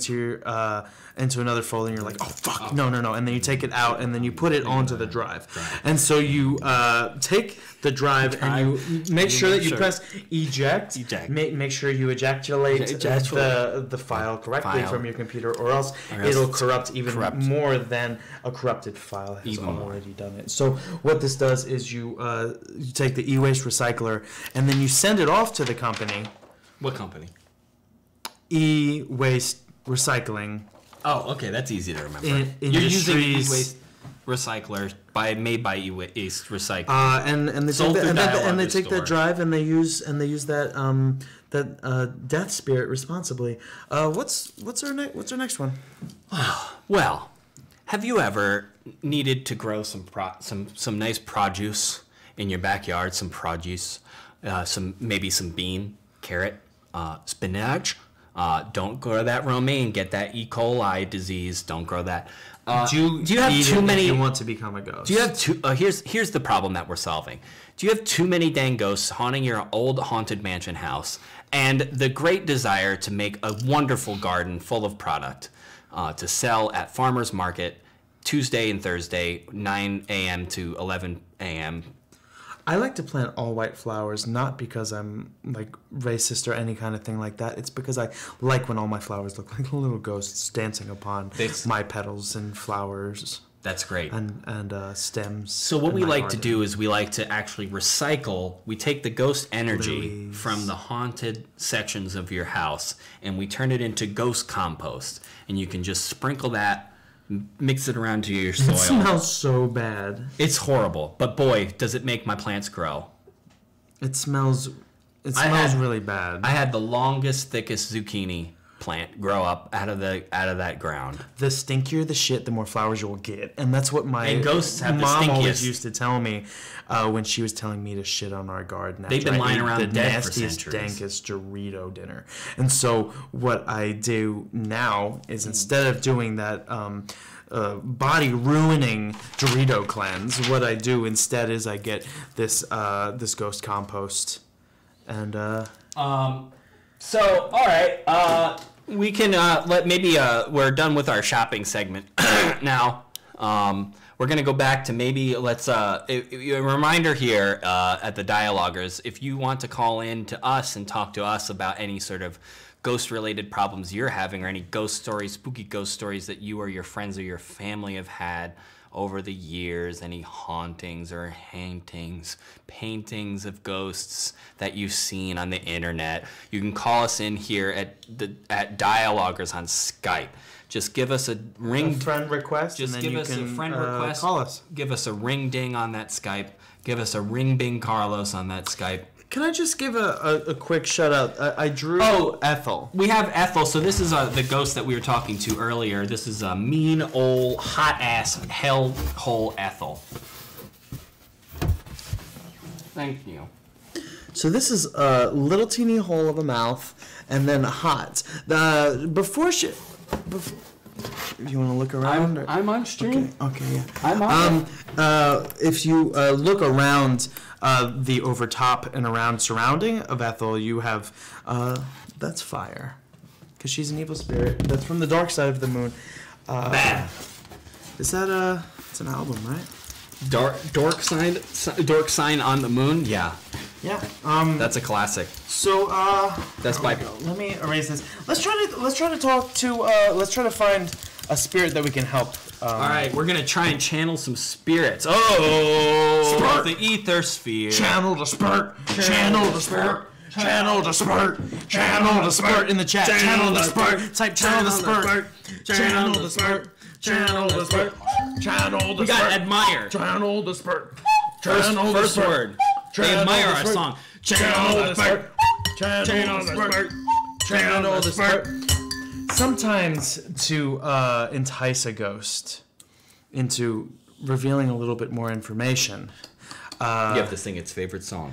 into another folder, and you're like, oh fuck, no, and then you take it out, and then you put it onto the drive. And so you take the drive and you make sure that you press eject. Make sure you ejaculate the file correctly from your computer, or else it'll corrupt even more than a corrupted file has already done it. So what this does is you take the e-waste recycler and then you send it off to the company. What company? E-waste recycling. Oh, okay, that's easy to remember. You're using e-waste recycler made by e-waste recycling. And they take that drive and they use that death spirit responsibly. What's our next one? Well, have you ever needed to grow some nice produce in your backyard? Some produce, maybe some bean, carrot, spinach. Don't grow that romaine. Get that E. coli disease. Don't grow that. Do you have too many? You want to become a ghost? Do you have too? Here's the problem that we're solving. Do you have too many dang ghosts haunting your old haunted mansion house, and the great desire to make a wonderful garden full of product to sell at farmers market Tuesday and Thursday, 9 a.m. to 11 a.m. I like to plant all white flowers, not because I'm like racist or any kind of thing like that. It's because I like when all my flowers look like little ghosts dancing upon my petals and flowers. That's great. And stems. So what we like to do is we like to actually recycle. We take the ghost energy from the haunted sections of your house and we turn it into ghost compost. And you can just sprinkle that, mix it around to your soil. It smells so bad. It's horrible, but boy, does it make my plants grow. It smells really bad. I had the longest, thickest zucchini plant grow up out of that ground. The stinkier the shit, the more flowers you will get, and that's what my And ghosts have the mom always stinkiest. used to tell me when she was telling me to shit on our garden. They've been after I lying ate around the dead for nastiest, centuries. dankest Dorito dinner. And so what I do now is instead of doing that body ruining Dorito cleanse, what I do instead is I get this this ghost compost, and So, all right, we can we're done with our shopping segment now. We're gonna go back to maybe let's a reminder here at the DIE-aloguers. If you want to call in to us and talk to us about any sort of ghost-related problems you're having, or any ghost stories, spooky ghost stories that you or your friends or your family have had over the years, any hauntings or hauntings, paintings of ghosts that you've seen on the internet, you can call us in here at DIE-aloguers on Skype. Just give us a ring. a friend request. Just and then give you us can, a friend request. Call us. Give us a ring ding on that Skype. Give us a ring bing Carlos on that Skype. Can I just give a quick shout out? I drew Ethel. We have Ethel. So this is the ghost that we were talking to earlier. This is a mean old hot ass hellhole Ethel. Thank you. So this is a little teeny hole of a mouth, and then hot. You want to look around? I'm on stream. Okay, yeah. I'm on. If you look around the overtop and around surrounding of Ethel, you have that's fire, because she's an evil spirit. That's from the dark side of the moon. Bad. Is that it's an album, right? Dork sign on the moon. Yeah. Yeah. That's a classic. So That's by. let me erase this. Let's try to talk to let's try to find a spirit that we can help. All right, we're gonna try and channel some spirits. Oh, Spurt. the ether sphere. Channel the spurt. Channel the spurt. Channel the spurt. Channel the spurt in the chat. Channel the spurt. Type channel the spurt. Channel the spurt. Channel the spurt. Channel the We got spurt. admire. Channel the spurt. First word. They Channel admire the our spurt. song. Channel the spurt. Channel the spurt. Channel the spurt. Sometimes to entice a ghost into revealing a little bit more information, You have to sing its favorite song.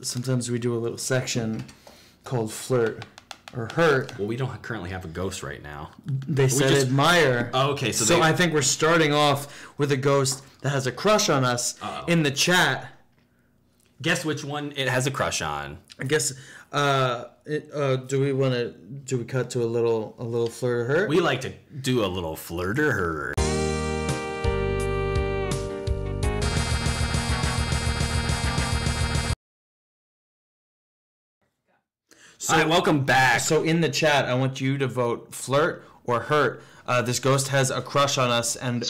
sometimes we do a little section called flirt or hurt. Well, we don't currently have a ghost right now. They said just- admire. Oh, okay, so So they- I think we're starting off with a ghost that has a crush on us in the chat. Guess which one it has a crush on. I guess. Do we cut to a little flirt or hurt? We like to do a little flirter her. So, All right, welcome back. So in the chat, I want you to vote flirt or hurt. This ghost has a crush on us, and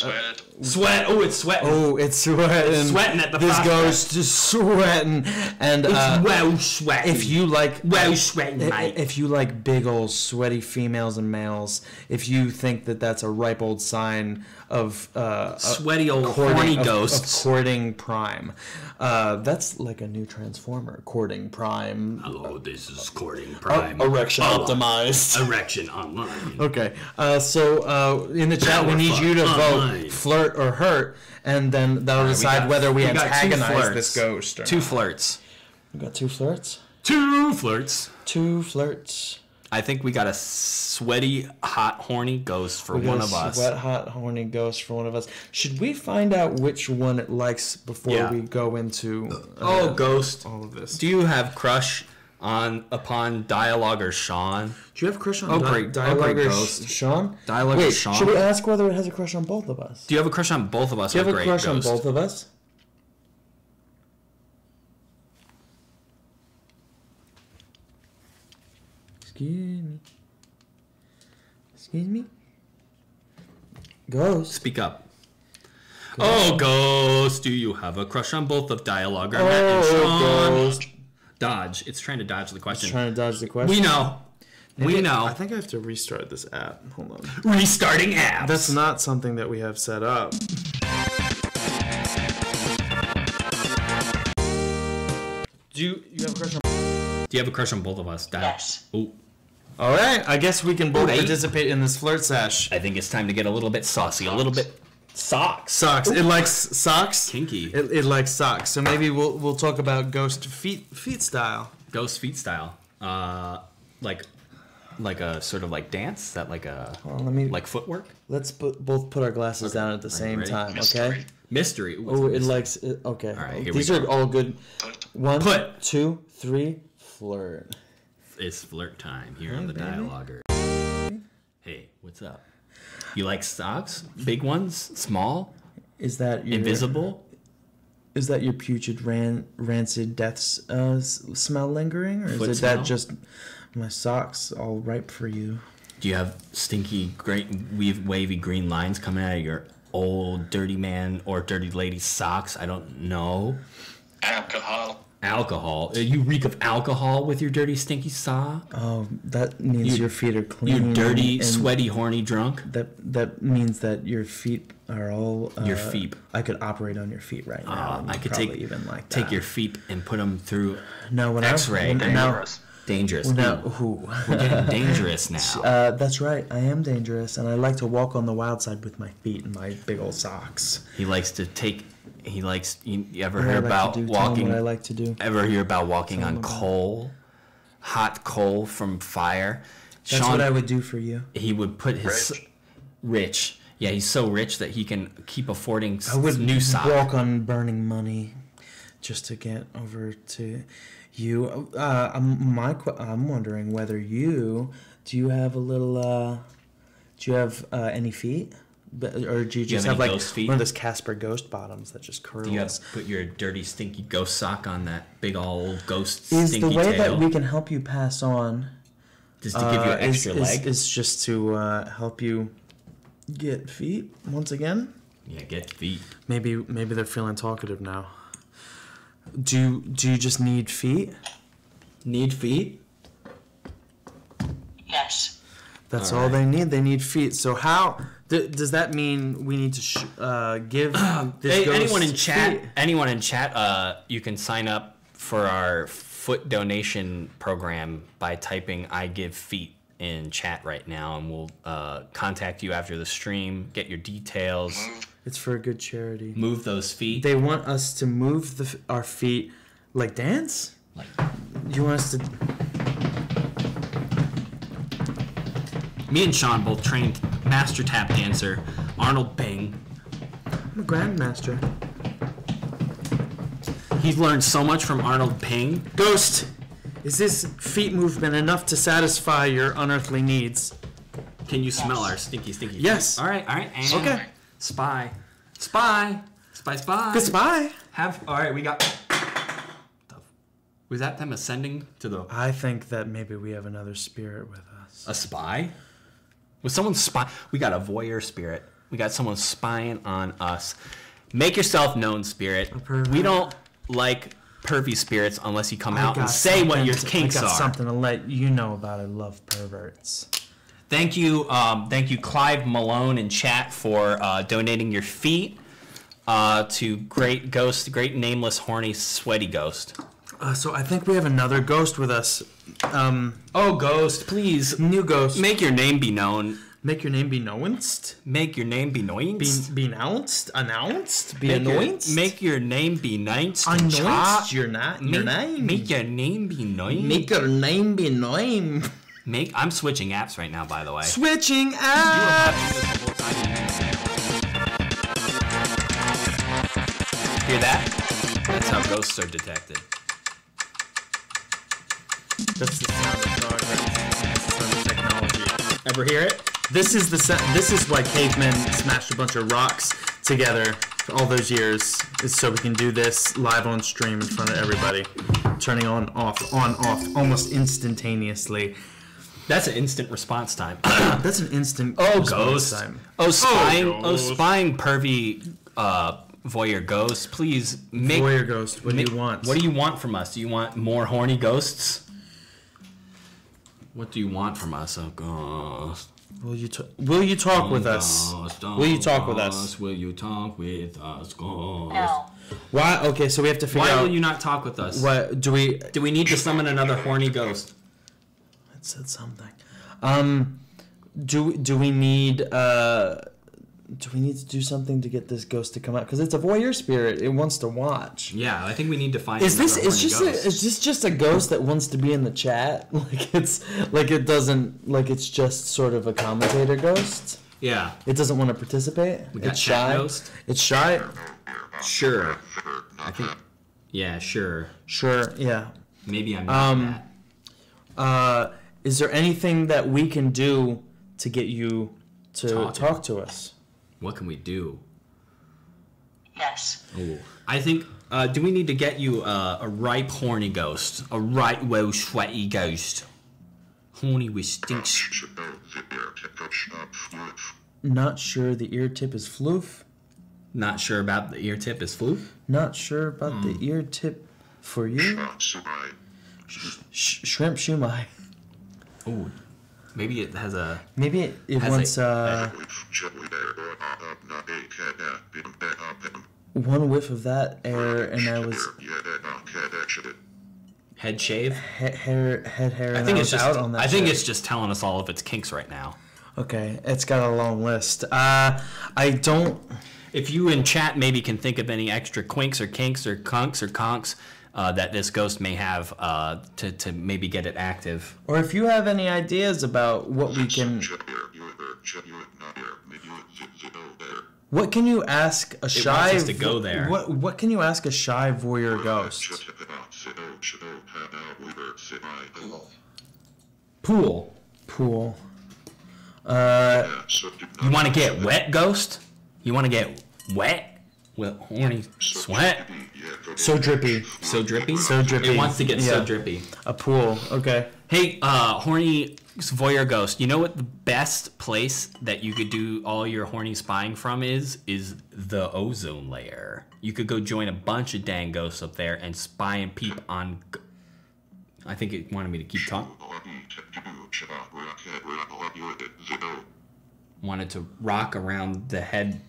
Sweat. Oh, it's sweating. oh, it's sweating. It's sweating at the This prospect. ghost is sweating, and It's well sweating. if you like well sweating, mate. if you like big old sweaty females and males, if you think that that's a ripe old sign of Sweaty old courting- horny of ghosts. courting prime, that's like a new transformer, courting prime. Hello, this is Courting Prime. Erection optimized. Erection online. Okay, so in the chat, we need you to Online. vote flirt or hurt, and then that'll decide whether we we got two antagonize flirts. this ghost or Two not. flirts. We got two flirts? Two flirts. Two flirts. I think we got a sweaty, hot, horny ghost for We got one a of us. Wet, hot, horny ghost for one of us. Should we find out which one it likes before Yeah. we go into Oh, ghost. all of this? Do you have crush upon DIE-aloguer Sean? Do you have a crush on Oh, great ghost. Sean? DIE-aloguer Wait, Sean? should we ask whether it has a crush on both of us? Do you have a crush on both of us? Do you have a great crush ghost? on both of us? Excuse me. Excuse me? Ghost. Speak up. Oh, ghost, do you have a crush on both of DIE-aloguer Matt and Sean? Ghost. Dodge. It's trying to dodge the question. Trying to dodge the question. We know. We know. I think I have to restart this app. Hold on. Restarting apps. That's not something that we have set up. Do you have a crush on? Do you have a crush on both of us? Yes. Oh. All right, I guess we can both Right. participate in this flirt sesh. I think it's time to get a little bit saucy, a little bit socks. Socks. It likes socks. Kinky. It likes socks. So maybe we'll talk about ghost feet style. Ghost feet style. Like a sort of like dance? Is that like a like footwork? Let's both put our glasses down at the same ready? time, okay? Mystery. What's Oh, it mystery? likes it. Okay. All right, here These we are go. all good. 1, Put. 2, 3, flirt. It's flirt time here on the baby. DIE-aloguers. Hey, what's up? You like socks? Big ones? Small? Is that your Invisible? Is that your putrid rancid death's smell lingering, or Foot is it smell? that just my socks all ripe for you? Do you have stinky, great, wavy green lines coming out of your old dirty man or dirty lady socks? I don't know. Alcohol. You reek of alcohol with your dirty, stinky sock? Oh, that means your feet are clean. You dirty, and sweaty, horny drunk? That means that your feet are all. Your feet. I could operate on your feet right now. and I could probably take even like take that. your feet and put them through No, when X-ray. Dangerous. Now, Ooh, we're getting dangerous now. that's right. I am dangerous, and I like to walk on the wild side with my feet and my big old socks. He likes to take. He likes. You ever What I hear like about to do, tell 'em walking? what I like to do. Ever hear about walking Tell 'em on about it. coal? Hot coal from fire. That's what I would do for you. He would put his rich. Yeah, he's so rich that he can keep affording I would new socks. walk on burning money just to get over to you. I'm wondering whether do you have a little, do you have any feet? Or do you just have have any like ghost feet? one of those Casper ghost bottoms that just curls? Do you have put your dirty, stinky ghost sock on that big old ghost Is stinky the way tail? that we can help you pass on Just to give you an extra leg? is just to help you get feet once again? Yeah, get feet. Maybe they're feeling talkative now. Do you just need feet? Need feet? Yes. That's All all right. they need. They need feet. So how does that mean we need to give this Hey, ghost anyone in chat? feet? Anyone in chat? You can sign up for our foot donation program by typing "I give feet" in chat right now, and we'll contact you after the stream. Get your details. It's for a good charity. Move those feet. They want us to move our feet like dance. Like, You want us to? me and Sean both trained master tap dancer Arnold Bing. I'm a grandmaster. He's learned so much from Arnold Ping. Ghost, is this feet movement enough to satisfy your unearthly needs? Can you smell our stinky, stinky feet? Yes. All right. And Okay. Spy. Goodbye. All right, we got... Was that them ascending to the... I think that maybe we have another spirit with us. A spy? Was someone spy? We got a voyeur spirit. We got someone spying on us. Make yourself known, spirit. pervert. We don't like pervy spirits unless you come out and say what your kinks I got are. something to let you know about. I love perverts. Thank you, Clive Malone in chat for donating your feet to great ghost, great nameless, horny, sweaty ghost. So I think we have another ghost with us. Oh, ghost, please New ghost. make your name be known. Make your name be announced. Make your name be known. Be announced. Announced. Be announced. Make your name be announced. in announced. chat. Your name. Make your name be known. Make your name be known. I'm switching apps right now, by the way. Switching out. Hear that? That's how ghosts are detected. That's the sound of progress. That's the sound of technology. Ever hear it? This is This is why cavemen smashed a bunch of rocks together for all those years, is so we can do this live on stream in front of everybody, turning on, off, almost instantaneously. That's an instant response time. That's an instant. Oh, response ghost. time. Spying pervy voyeur ghosts. Please make Warrior ghost. What do you want? What do you want from us? Do you want more horny ghosts? What do you want from us, oh ghost? Will you talk with us? Will you talk with us? Will you talk with us, ghost? No. Why? Okay, so we have to figure Why out. will you not talk with us? What do we? Do we need to summon another horny ghost? said something. Do we need to do something to get this ghost to come out? Because it's a voyeur spirit. It wants to watch. Yeah, I think we need to find. Is this ghost. just a ghost that wants to be in the chat? It's just sort of a commentator ghost. Yeah. It doesn't want to participate. We got It's chat shy. ghost. It's shy. Sure. I think. Yeah, sure. Sure. Yeah. Maybe I'm not that. Is there anything that we can do to get you to talk to us? What can we do? Yes. Ooh. I think. Do we need to get you a ripe horny ghost? A ripe well sweaty ghost. Horny with stinks. Not sure the ear tip is floof. Not sure about the ear tip is floof? Not sure about the ear tip for you. Shrimp shumai. Ooh. Maybe it has a. Maybe it wants one whiff of that air, and I was Head shave? hair, I and think I it's was just. out on that. I think shit. it's just telling us all of its kinks right now. Okay, it's got a long list. I don't. If you in chat maybe can think of any extra quinks or kinks or kunks or conks that this ghost may have to maybe get it active. Or if you have any ideas about what we can. What can you ask a shy? wants us to go there. What can you ask a shy voyeur ghost? Pool. Pool. You want to get wet, ghost? You want to get wet with horny sweat? So drippy. So drippy? So drippy. It wants to get so Yeah. drippy. A pool. Okay. Hey, horny voyeur ghost, you know what the best place that you could do all your horny spying from is the ozone layer. You could go join a bunch of dang ghosts up there and spy and peep on... I think it wanted me to keep talking. Wanted to rock around the head.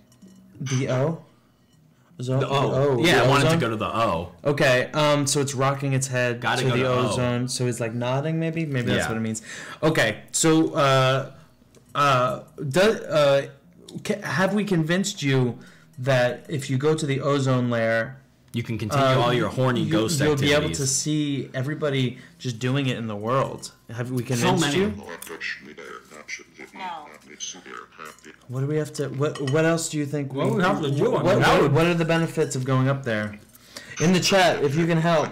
The O? The O. Yeah, the I wanted to ozone? go to the O. Okay, so it's rocking its head Gotta to go the to O. ozone. So it's like nodding, maybe? Maybe that's Yeah. what it means. Okay, so have we convinced you that if you go to the ozone layer, You can continue all your horny ghost you'll activities. be able to see everybody just doing it in the world? Have we convinced many. you? No. What do we have to? What else do you think? What we have to do? I mean, that would- what are the benefits of going up there? In the chat, if you can help.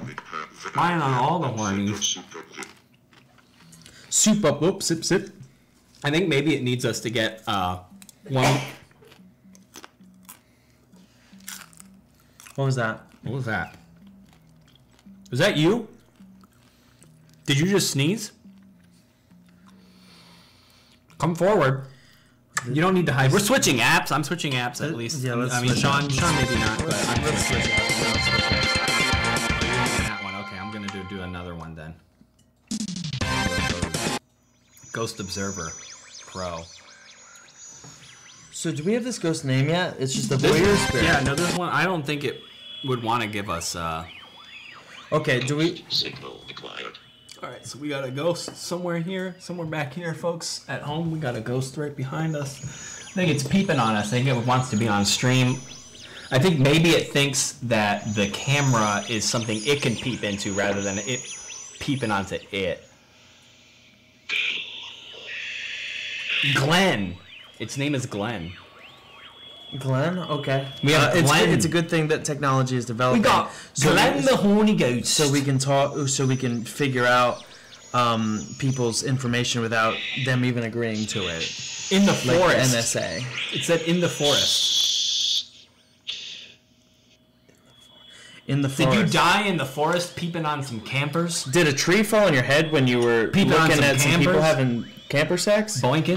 Spying on all the hornies. Soup up, whoop, sip, sip. I think maybe it needs us to get one. What was that? What was that? Was that you? Did you just sneeze? Come forward. You don't need to hide. We're switching apps. I'm switching apps at least. Yeah, let's I mean, switch Sean apps. maybe not, but I'm gonna switch apps. No, switch apps. That one. Okay, I'm gonna do another one then. Ghost Observer Pro. So do we have this ghost name yet? It's just a voyeur spirit. Yeah, no, this one I don't think it would want to give us. Okay, do we? Signal acquired. All right, so we got a ghost somewhere here, somewhere back here, folks. At home, we got a ghost right behind us. I think it's peeping on us. I think it wants to be on stream. I think maybe it thinks that the camera is something it can peep into rather than it peeping onto it. Glenn. Its name is Glenn. Glenn? Okay. We have Glenn. It's a good thing that technology is developing. We got Glenn the horny ghost. So we can talk. So we can figure out people's information without them even agreeing to it. in the Like forest. NSA. It said in the forest. In the Did forest. you die in the forest peeping on some campers? Did a tree fall on your head when you were Peeping on looking some at some people campers? having camper sex? Boinking?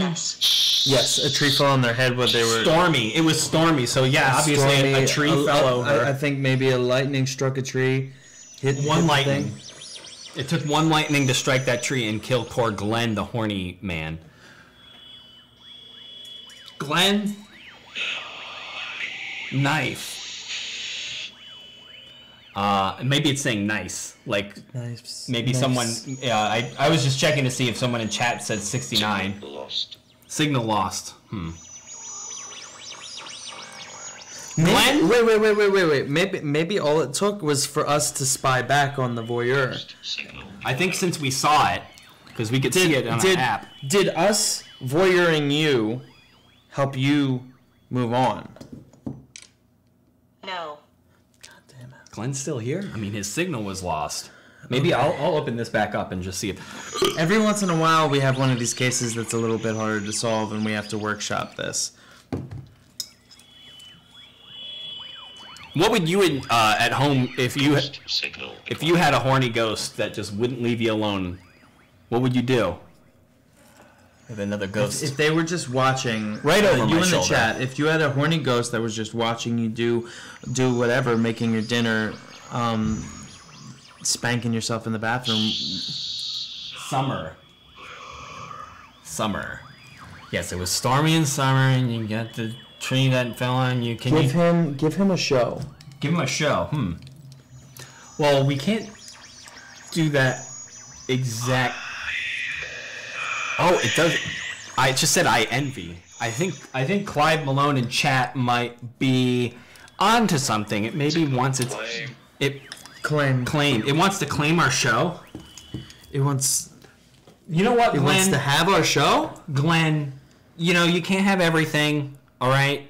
Yes, a tree fell on their head when they were Stormy. It was stormy, so yeah, obviously stormy. a tree fell over. I think maybe a lightning struck a tree. Hit One the lightning. thing. It took one lightning to strike that tree and kill poor Glenn, the horny man. Glenn? Knife. Maybe it's saying nice. Like Nice. maybe nice. someone. Yeah, I was just checking to see if someone in chat said 69. Lost. Signal lost. Glenn? Wait. Maybe all it took was for us to spy back on the voyeur. Signal. I think since we saw it, because we could see it on an app. Did us voyeuring you help you move on? No. Glenn's still here? I mean, his signal was lost. Maybe I'll open this back up and just see if... Every once in a while, we have one of these cases that's a little bit harder to solve, and we have to workshop this. What would you at home if you Signal. had a horny ghost that just wouldn't leave you alone? What would you do? With another ghost. If they were just watching, Right over you my in the shoulder. chat, if you had a horny ghost that was just watching you do whatever, making your dinner, spanking yourself in the bathroom. Summer. Yes, it was stormy in summer, and you got the tree that fell on you. Give him a show. Give him a show. Well, we can't do that exact. Oh, it does. I just said I envy. I think Clyde Malone in chat might be onto something. It maybe wants Claim. It wants to claim our show. It wants. You know what, It Glenn? wants to have our show. Glenn, you know you can't have everything. All right.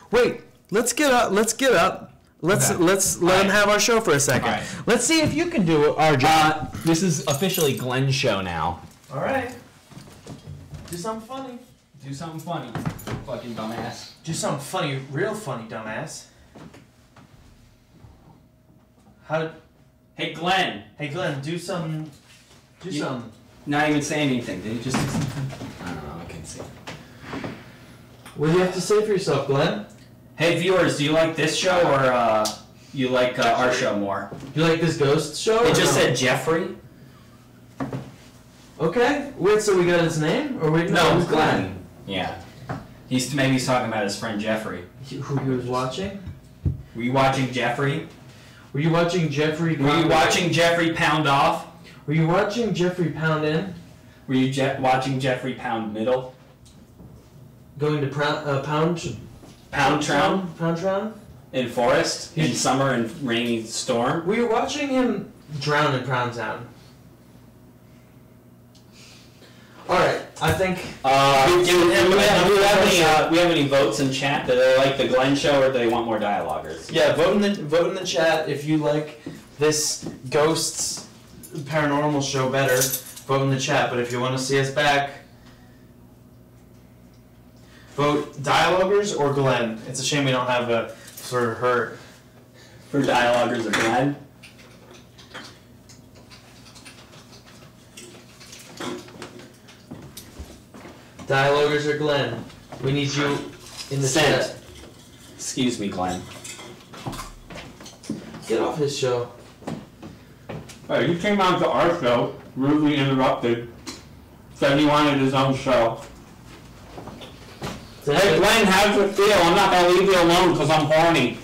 Wait. Let's get up. Let's Okay. let him have our show for a second. All right. Let's see if you can do our job. This is officially Glenn's show now. All right. Do something funny. Do something funny, fucking dumbass. Do something funny, real funny, dumbass. Hey, Glenn. Hey Glenn, do something. Not even say anything. Did you just? I don't know. I can't see. What do you have to say for yourself, Glenn? Hey, viewers, do you like this show or you like our show more? You like this ghost show? It or just no? said Jeffrey. Okay. Wait, so we got his name, or wait? No, it's Glenn. Yeah. Maybe he's talking about his friend Jeffrey. Who he was watching? Were you watching Jeffrey? Were you watching Jeffrey? Were you watching Jeffrey pound off? Were you watching Jeffrey pound in? Were you watching Jeffrey pound middle? Going to Pound Trown? In forest? In summer and rainy storm? Were you watching him drown in Pound Town? Alright, I think... we have any votes in chat? Do they like the Glenn show or do they want more DIE-aloguers? Yeah, vote in the chat if you like this Ghosts Paranormal show better. Vote in the chat, but if you want to see us back, vote DIE-aloguers or Glenn. It's a shame we don't have a for her. For DIE-aloguers or Glenn? DIE-aloguers or Glenn. We need you in the Sent. chat. Excuse me, Glenn. Get off his show. Hey, you came on to our show, rudely interrupted. Said he wanted his own show. Hey Glenn, how's it feel? I'm not gonna leave you alone because I'm horny.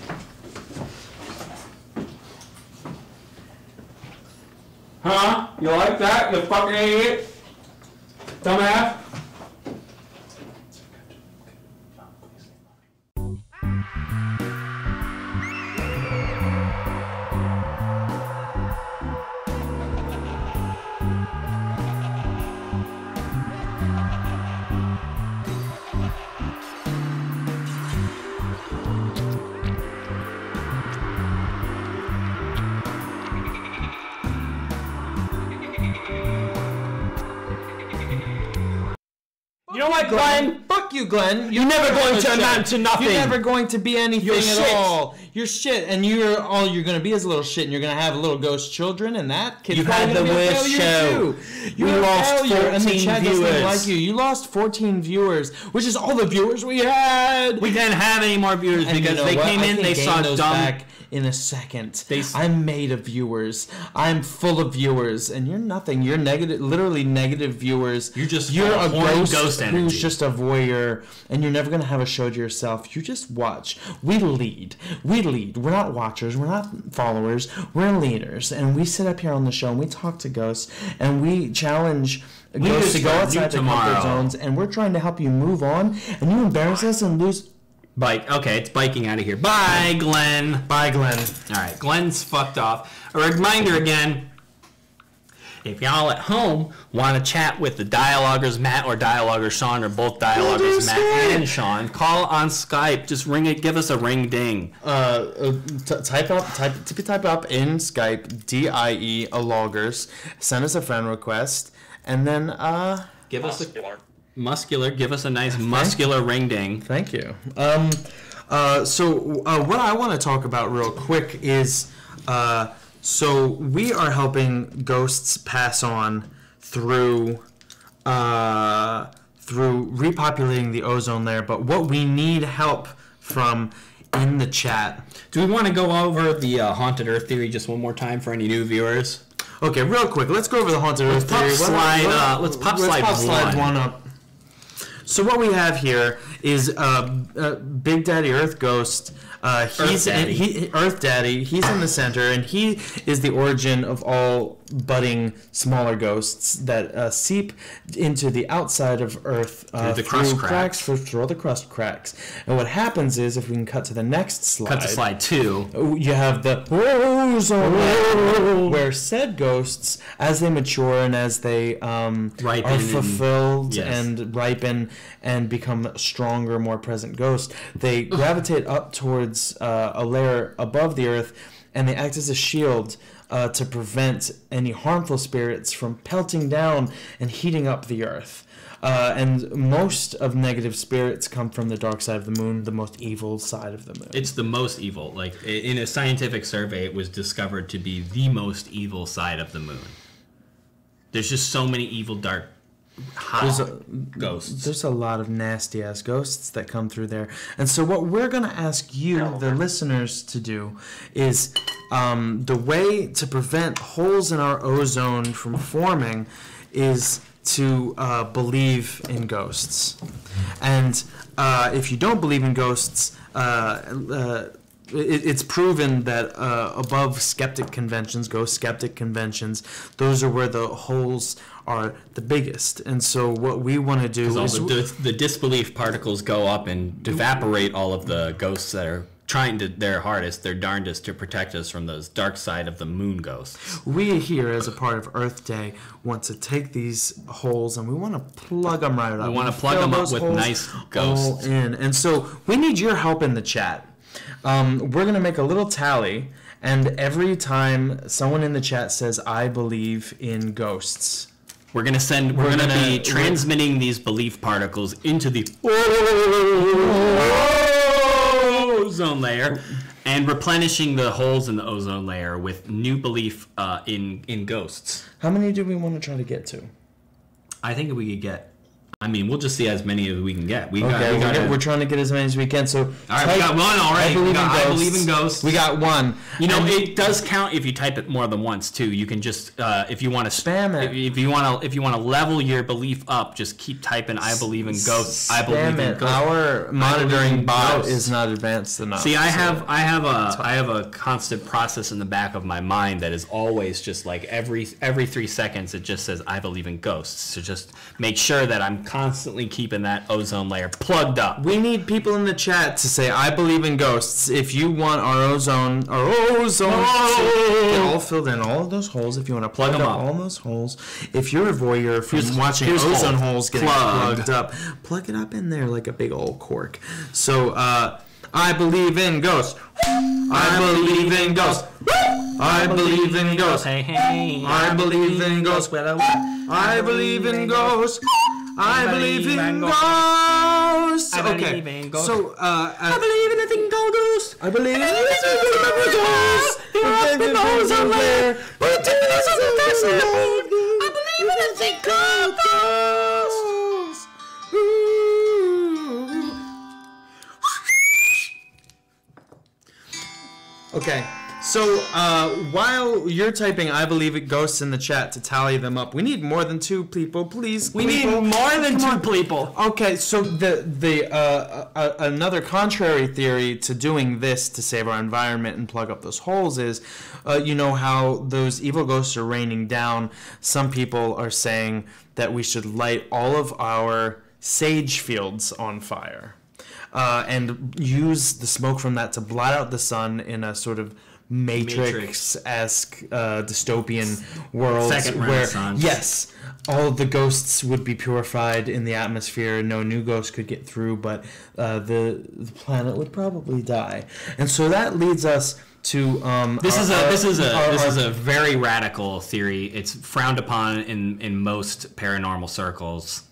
Huh? You like that, you fucking idiot? Dumbass? You know what, Glenn? Fuck you, Glenn. You're never going to amount to nothing. You're never going to be anything You're at shit. all. You're shit, and all you're gonna be is a little shit, and you're gonna have little ghost children, and that kid's You probably had gonna the be a worst failure show. too. You We were a lost failure, and the 14 chat doesn't viewers. like you. You lost 14 viewers, which is all the viewers we had. We didn't have any more viewers And because you know they what? came I in, can they gain saw those dumb. back in a second. I'm made of viewers. I'm full of viewers, and you're nothing. You're negative, literally negative viewers. You're a ghost energy. who's just a voyeur, and you're never gonna have a show to yourself. You just watch. We lead. We're not watchers. We're not followers. We're leaders, and we sit up here on the show and we talk to ghosts, and we challenge ghosts to go outside their comfort zones, and we're trying to help you move on, and you embarrass us and lose. Okay, it's biking out of here. Bye, Glenn. Bye, Glenn. All right, Glenn's fucked off. A reminder again, if y'all at home want to chat with the DIE-aloguers Matt or DIE-aloguers Sean, or both DIE-aloguers Matt and Sean, call on Skype. Just ring it. Give us a ring ding. Type up in Skype DIE-aloguers. Send us a friend request, and then give us muscular. Give us a nice muscular ring ding. Thank you. So what I want to talk about real quick is so we are helping ghosts pass on through repopulating the ozone layer, but what we need help from in the chat. Do we want to go over the haunted Earth theory just one more time for any new viewers? Okay, real quick. Let's go over the haunted Earth theory. Let's pop slide one up. So what we have here is Big Daddy Earth Ghost. Earth Daddy. He's in the center, and he is the origin of all budding smaller ghosts that seep into the outside of Earth through the crust cracks. And what happens is, if we can cut to the next slide. Cut to slide 2. You have the ozone layer, where said ghosts, as they mature and as they are fulfilled and ripen and become stronger, more present ghosts, they gravitate up towards a layer above the Earth, and they act as a shield to prevent any harmful spirits from pelting down and heating up the Earth. And most of negative spirits come from the dark side of the moon, the most evil side of the moon. It's the most evil. Like, in a scientific survey, it was discovered to be the most evil side of the moon. There's just so many evil, dark, ghosts. There's a lot of nasty ass ghosts that come through there. And so what we're going to ask you, the listeners, to do is the way to prevent holes in our ozone from forming is to believe in ghosts. And if you don't believe in ghosts, it's proven that above skeptic conventions, ghost skeptic conventions, those are where the holes are the biggest. And so what we want to do is the disbelief particles go up and evaporate all of the ghosts that are trying their hardest, their darndest, to protect us from those dark side of the moon ghosts. We here, as a part of Earth Day, want to take these holes and we want to plug them right up. We want to plug them up with nice ghosts. And so we need your help in the chat. We're going to make a little tally, and every time someone in the chat says, "I believe in ghosts," we're going to be transmitting these belief particles into the ozone layer and replenishing the holes in the ozone layer with new belief in ghosts. How many do we want to try to get to? I think we could get... we'll just see as many as we can get. We're trying to get as many as we can. So, all right, we got one already. I believe in ghosts. We got one. It does count if you type it more than once too. You can just if you want to spam it. If you want to level your belief up, just keep typing "I believe in ghosts." I believe in ghosts. Our monitoring bot is not advanced enough. See, I have a constant process in the back of my mind that is always just like every 3 seconds it just says "I believe in ghosts." So just make sure that I'm constantly keeping that ozone layer plugged up. We need people in the chat to say, "I believe in ghosts." If you want our ozone get all filled in, all of those holes, if you want to plug up all those holes, if you're a voyeur from watching ozone holes getting plugged up, plug it up in there like a big old cork. So, I believe in ghosts. I believe in ghosts. I believe in ghosts. Hey, hey. I believe in ghosts. I believe in ghosts. I believe in ghosts. Okay, so I believe in a thing called ghosts. I believe in a thing called ghosts. I believe in a thing called ghosts. Okay, So while you're typing, I believe it ghosts in the chat to tally them up. We need more than 2 people, please. We need more than 2 people. Okay, so another contrary theory to doing this to save our environment and plug up those holes is, you know how those evil ghosts are raining down. Some people are saying that we should light all of our sage fields on fire and use the smoke from that to blot out the sun in a sort of Matrix-esque dystopian world where, yes, all of the ghosts would be purified in the atmosphere. No new ghosts could get through, but the planet would probably die. And so that leads us to this is a very radical theory. It's frowned upon in most paranormal circles.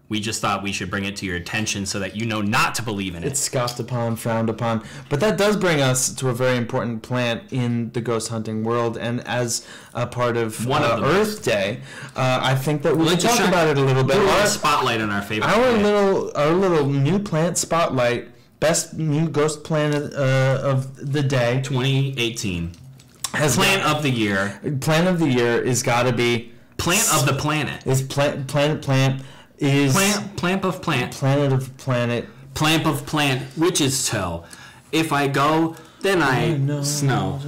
We just thought we should bring it to your attention so that you know not to believe in it. It's scoffed upon, frowned upon. But that does bring us to a very important plant in the ghost hunting world. And as a part of Earth Day, I think that we should talk about it a little bit. Our spotlight on our favorite Our little new plant spotlight, best new ghost plant of the day. 2018. Plant of the year. Plant of the year is got to be... Plant of the planet. Is plant... Is plant of plant. Planet of planet. Plant of plant, witch's toe. If I go, then I snow.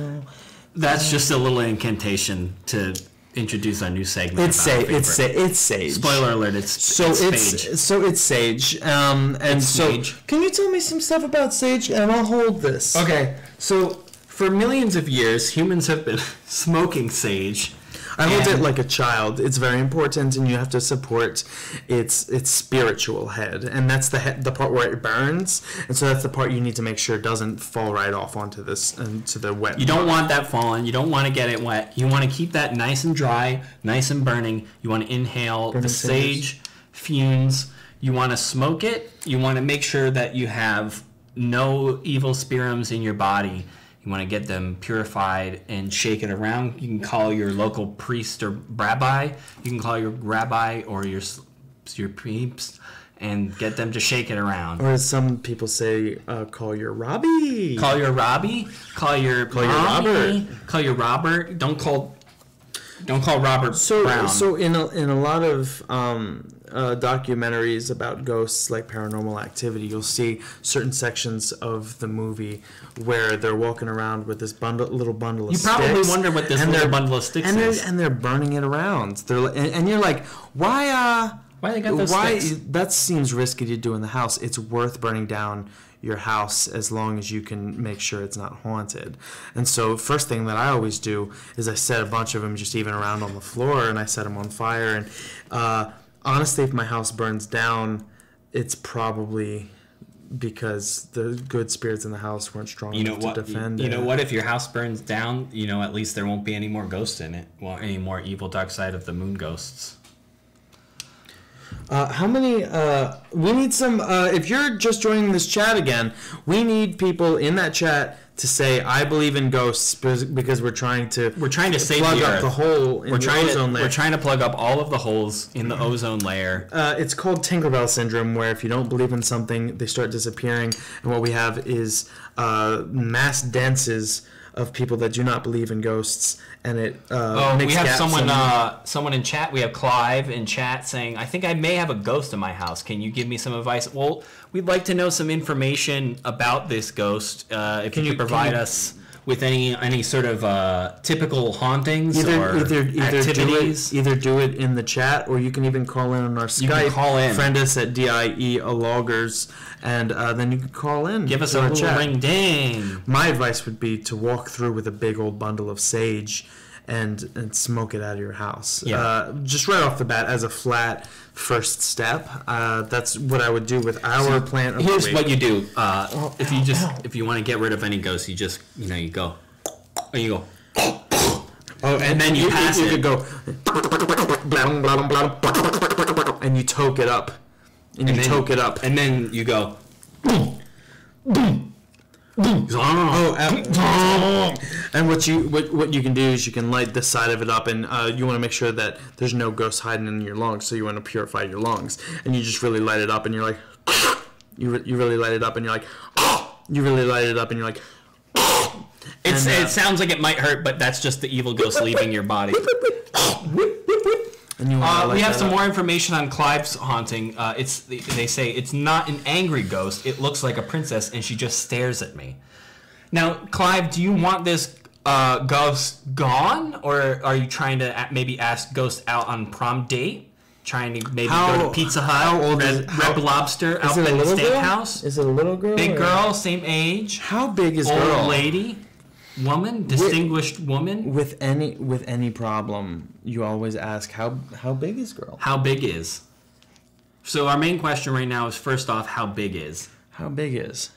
That's just a little incantation to introduce our new segment. It's sage. Spoiler alert! It's sage. Can you tell me some stuff about sage, and I'll hold this. Okay. So for millions of years, humans have been smoking sage. I hold it like a child. It's very important, and you have to support its spiritual head, and that's the part where it burns, and so that's the part you need to make sure doesn't fall right off onto the wet. You don't want that falling. You don't want to get it wet. You want to keep that nice and dry, nice and burning. You want to inhale the sage fumes. You want to smoke it. You want to make sure that you have no evil spirits in your body. You want to get them purified and shake it around. You can call your local priest or rabbi. You can call your rabbi or your priest and get them to shake it around. Or as some people say, call your Robbie. Call your Robbie. Call your Robert. Call your Robert. Don't call Robert Brown. So in a lot of documentaries about ghosts, like Paranormal Activity, you'll see certain sections of the movie where they're walking around with this little bundle of sticks. You probably wonder what this little bundle of sticks is. And they're burning it around. And you're like, why they got those sticks? That seems risky to do in the house. It's worth burning down your house as long as you can make sure it's not haunted. And so first thing that I always do is I set a bunch of them just even around on the floor, and I set them on fire. And honestly, if my house burns down, it's probably because the good spirits in the house weren't strong enough to defend it. You know what? If your house burns down, at least there won't be any more ghosts in it. Well, any more evil dark side of the moon ghosts. How many? We need some. If you're just joining this chat again, we need people in that chat to say I believe in ghosts because we're trying to save plug the up Earth. The hole in the ozone layer. We're trying to plug up all of the holes in the ozone layer. It's called Tinkerbell syndrome, where if you don't believe in something, they start disappearing. And what we have is mass dances of people that do not believe in ghosts, and it we have someone in chat. We have Clive in chat saying, I think I may have a ghost in my house. Can you give me some advice? Well, we'd like to know some information about this ghost. If you could provide us with any sort of typical hauntings or activities. Either do it in the chat, or you can even call in on our Skype. You can call in. Friend us at DIE-aloguers, and then you can call in. Give us a little ring ding. My advice would be to walk through with a big old bundle of sage and smoke it out of your house. Yeah. Just right off the bat as a flat first step. That's what I would do with our plant. Here's what you do. If you want to get rid of any ghosts, you just you go. And you go. Oh, and then you pass it. You could go. And you toke it up. And then you go. And what you can do is you can light this side of it up, and you want to make sure that there's no ghosts hiding in your lungs, so you want to purify your lungs, and you just really light it up, and you're like, you really light it up, and you're like, you really light it up, and you're like, It sounds like it might hurt, but that's just the evil ghost leaving your body. And you We have some more information on Clive's haunting. They say it's not an angry ghost. It looks like a princess, and she just stares at me. Now, Clive, do you want this ghost gone, or are you trying to maybe ask Ghost out on prom date? Trying to maybe go to Pizza Hut, Red Lobster, out at the steakhouse? Is it a little girl? Big girl, same age. How big is old girl? Old lady, woman, distinguished woman. With any problem, you always ask how big is girl? How big is? So our main question right now is, first off, how big is? How big is?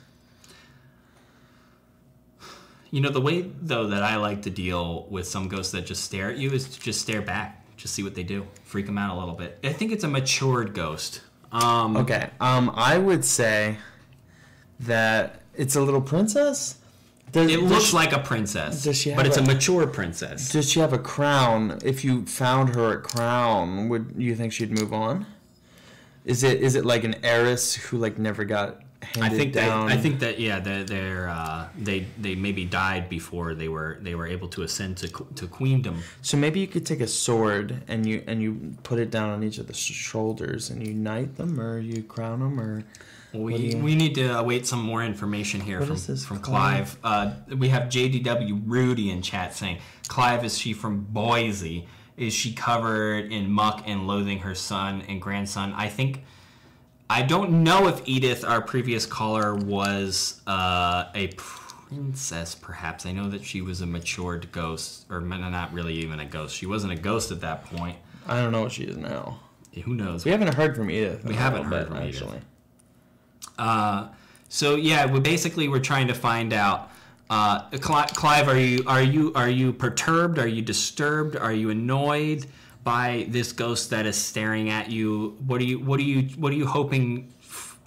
You know, the way, though, that I like to deal with some ghosts that just stare at you is to just stare back. Just see what they do. Freak them out a little bit. I think it's a matured ghost. Okay. I would say that it's a little princess. It looks like a princess, but it's a mature princess. Does she have a crown? If you found her a crown, would you think she'd move on? Is it like an heiress who like never got handed down? I think that yeah, they maybe died before they were able to ascend to queendom. So maybe you could take a sword and you put it down on each of the shoulders and you knight them or you crown them or. We need to await some more information here from Clive. We have JDW Rudy in chat saying, Clive, is she from Boise? Is she covered in muck and loathing her son and grandson? I don't know if Edith, our previous caller, was a princess, perhaps. I know that she was a matured ghost, or not really even a ghost. She wasn't a ghost at that point. I don't know what she is now. Who knows? We haven't heard from Edith. We haven't heard from Edith. So yeah, we're trying to find out. Clive, are you perturbed? Are you disturbed? Are you annoyed by this ghost that is staring at you? What are you hoping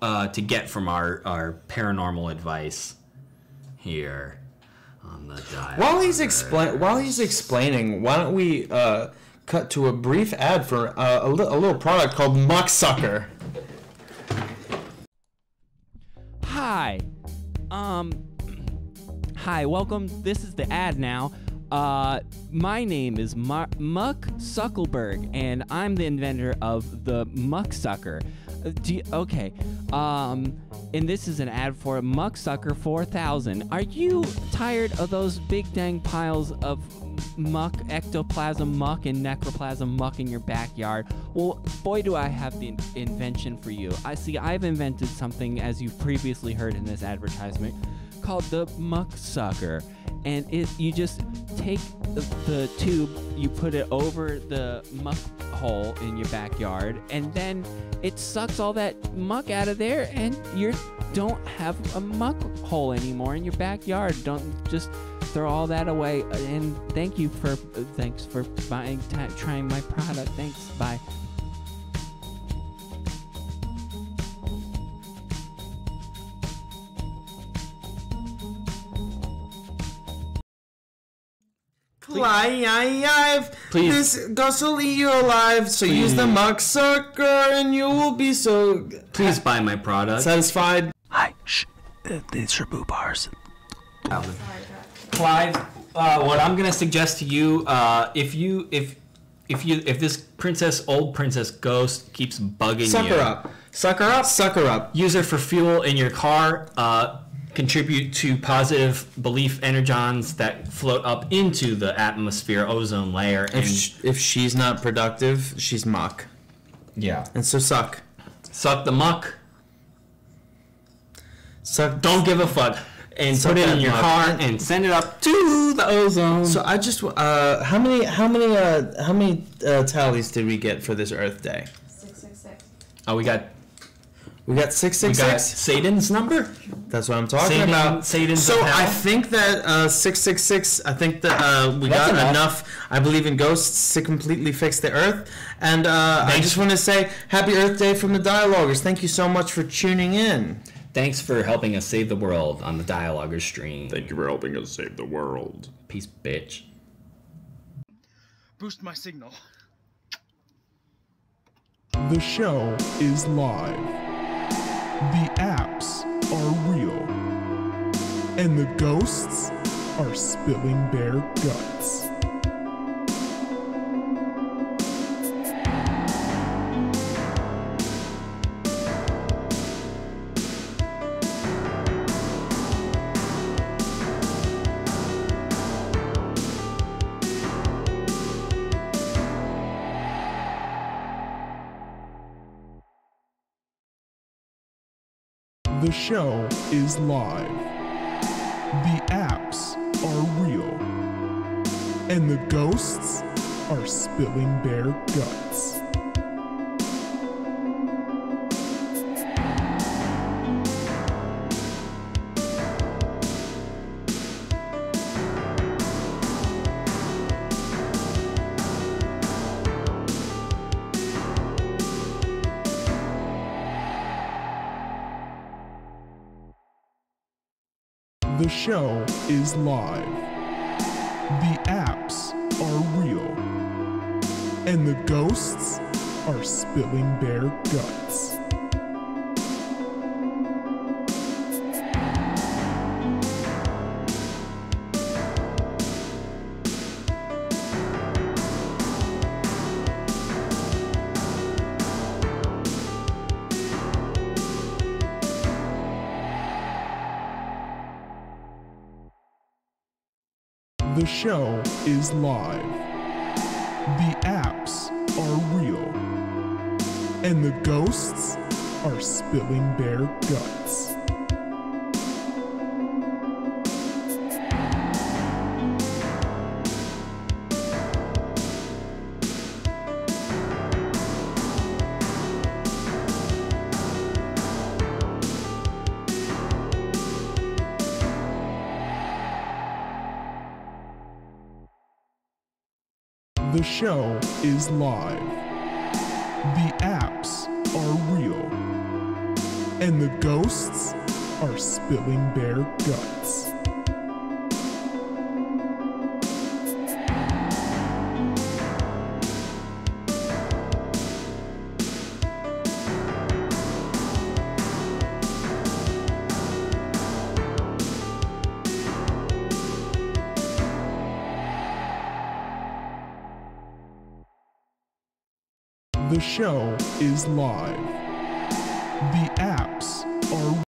to get from our paranormal advice here on the dial? While he's explaining, why don't we cut to a brief ad for a little product called Mucksucker. Hi. Hi, welcome. This is the ad now. My name is Muck Suckelberg, and I'm the inventor of the Mucksucker. Okay. And this is an ad for Mucksucker 4000. Are you tired of those big dang piles of muck, ectoplasm muck, and necroplasm muck in your backyard? Well, boy, do I have the invention for you. I've invented something, as you've previously heard in this advertisement, called the Mucksucker. And you just take the tube, you put it over the muck hole in your backyard, and then it sucks all that muck out of there, and you don't have a muck hole anymore in your backyard. Don't just throw all that away. And thanks for trying my product. Thanks. Bye. Clive, Please. this ghost will eat you alive, so use the Mucksucker and you will be so... Please buy my product. Satisfied? Hi, these are boo bars. Clive, what I'm gonna suggest to you, if this old princess ghost keeps bugging Suck you, her up. Suck her up. Suck her up. Use her for fuel in your car. Contribute to positive belief energons that float up into the atmosphere ozone layer. And If she's not productive, she's muck. yeah, And so suck. suck the muck. Suck. Don't give a fuck. And Suck put it in that your muck. car and send it up to the ozone. So I just how many tallies did we get for this Earth Day? 666. Oh, we got 666. Satan's number. That's what I'm talking about. Satan's So of hell. I think that 666. I think that we That's got enough. enough. I believe in ghosts to completely fix the Earth. And I just want to say Happy Earth Day from the DIE-aloguers. Thank you so much for tuning in. Thanks for helping us save the world on the DIE-aloguers stream. Thank you for helping us save the world. Peace, bitch. Boost my signal. The show is live. The apps are real. And the ghosts are spilling their guts. The show is live. The apps are real. And the ghosts are spilling their guts. The show is live. The apps are real. And the ghosts are spilling their guts. The show is live. The apps are real. And the ghosts are spilling their guts. The show is live. The apps are real. And the ghosts are spilling their guts. The show is live. The apps are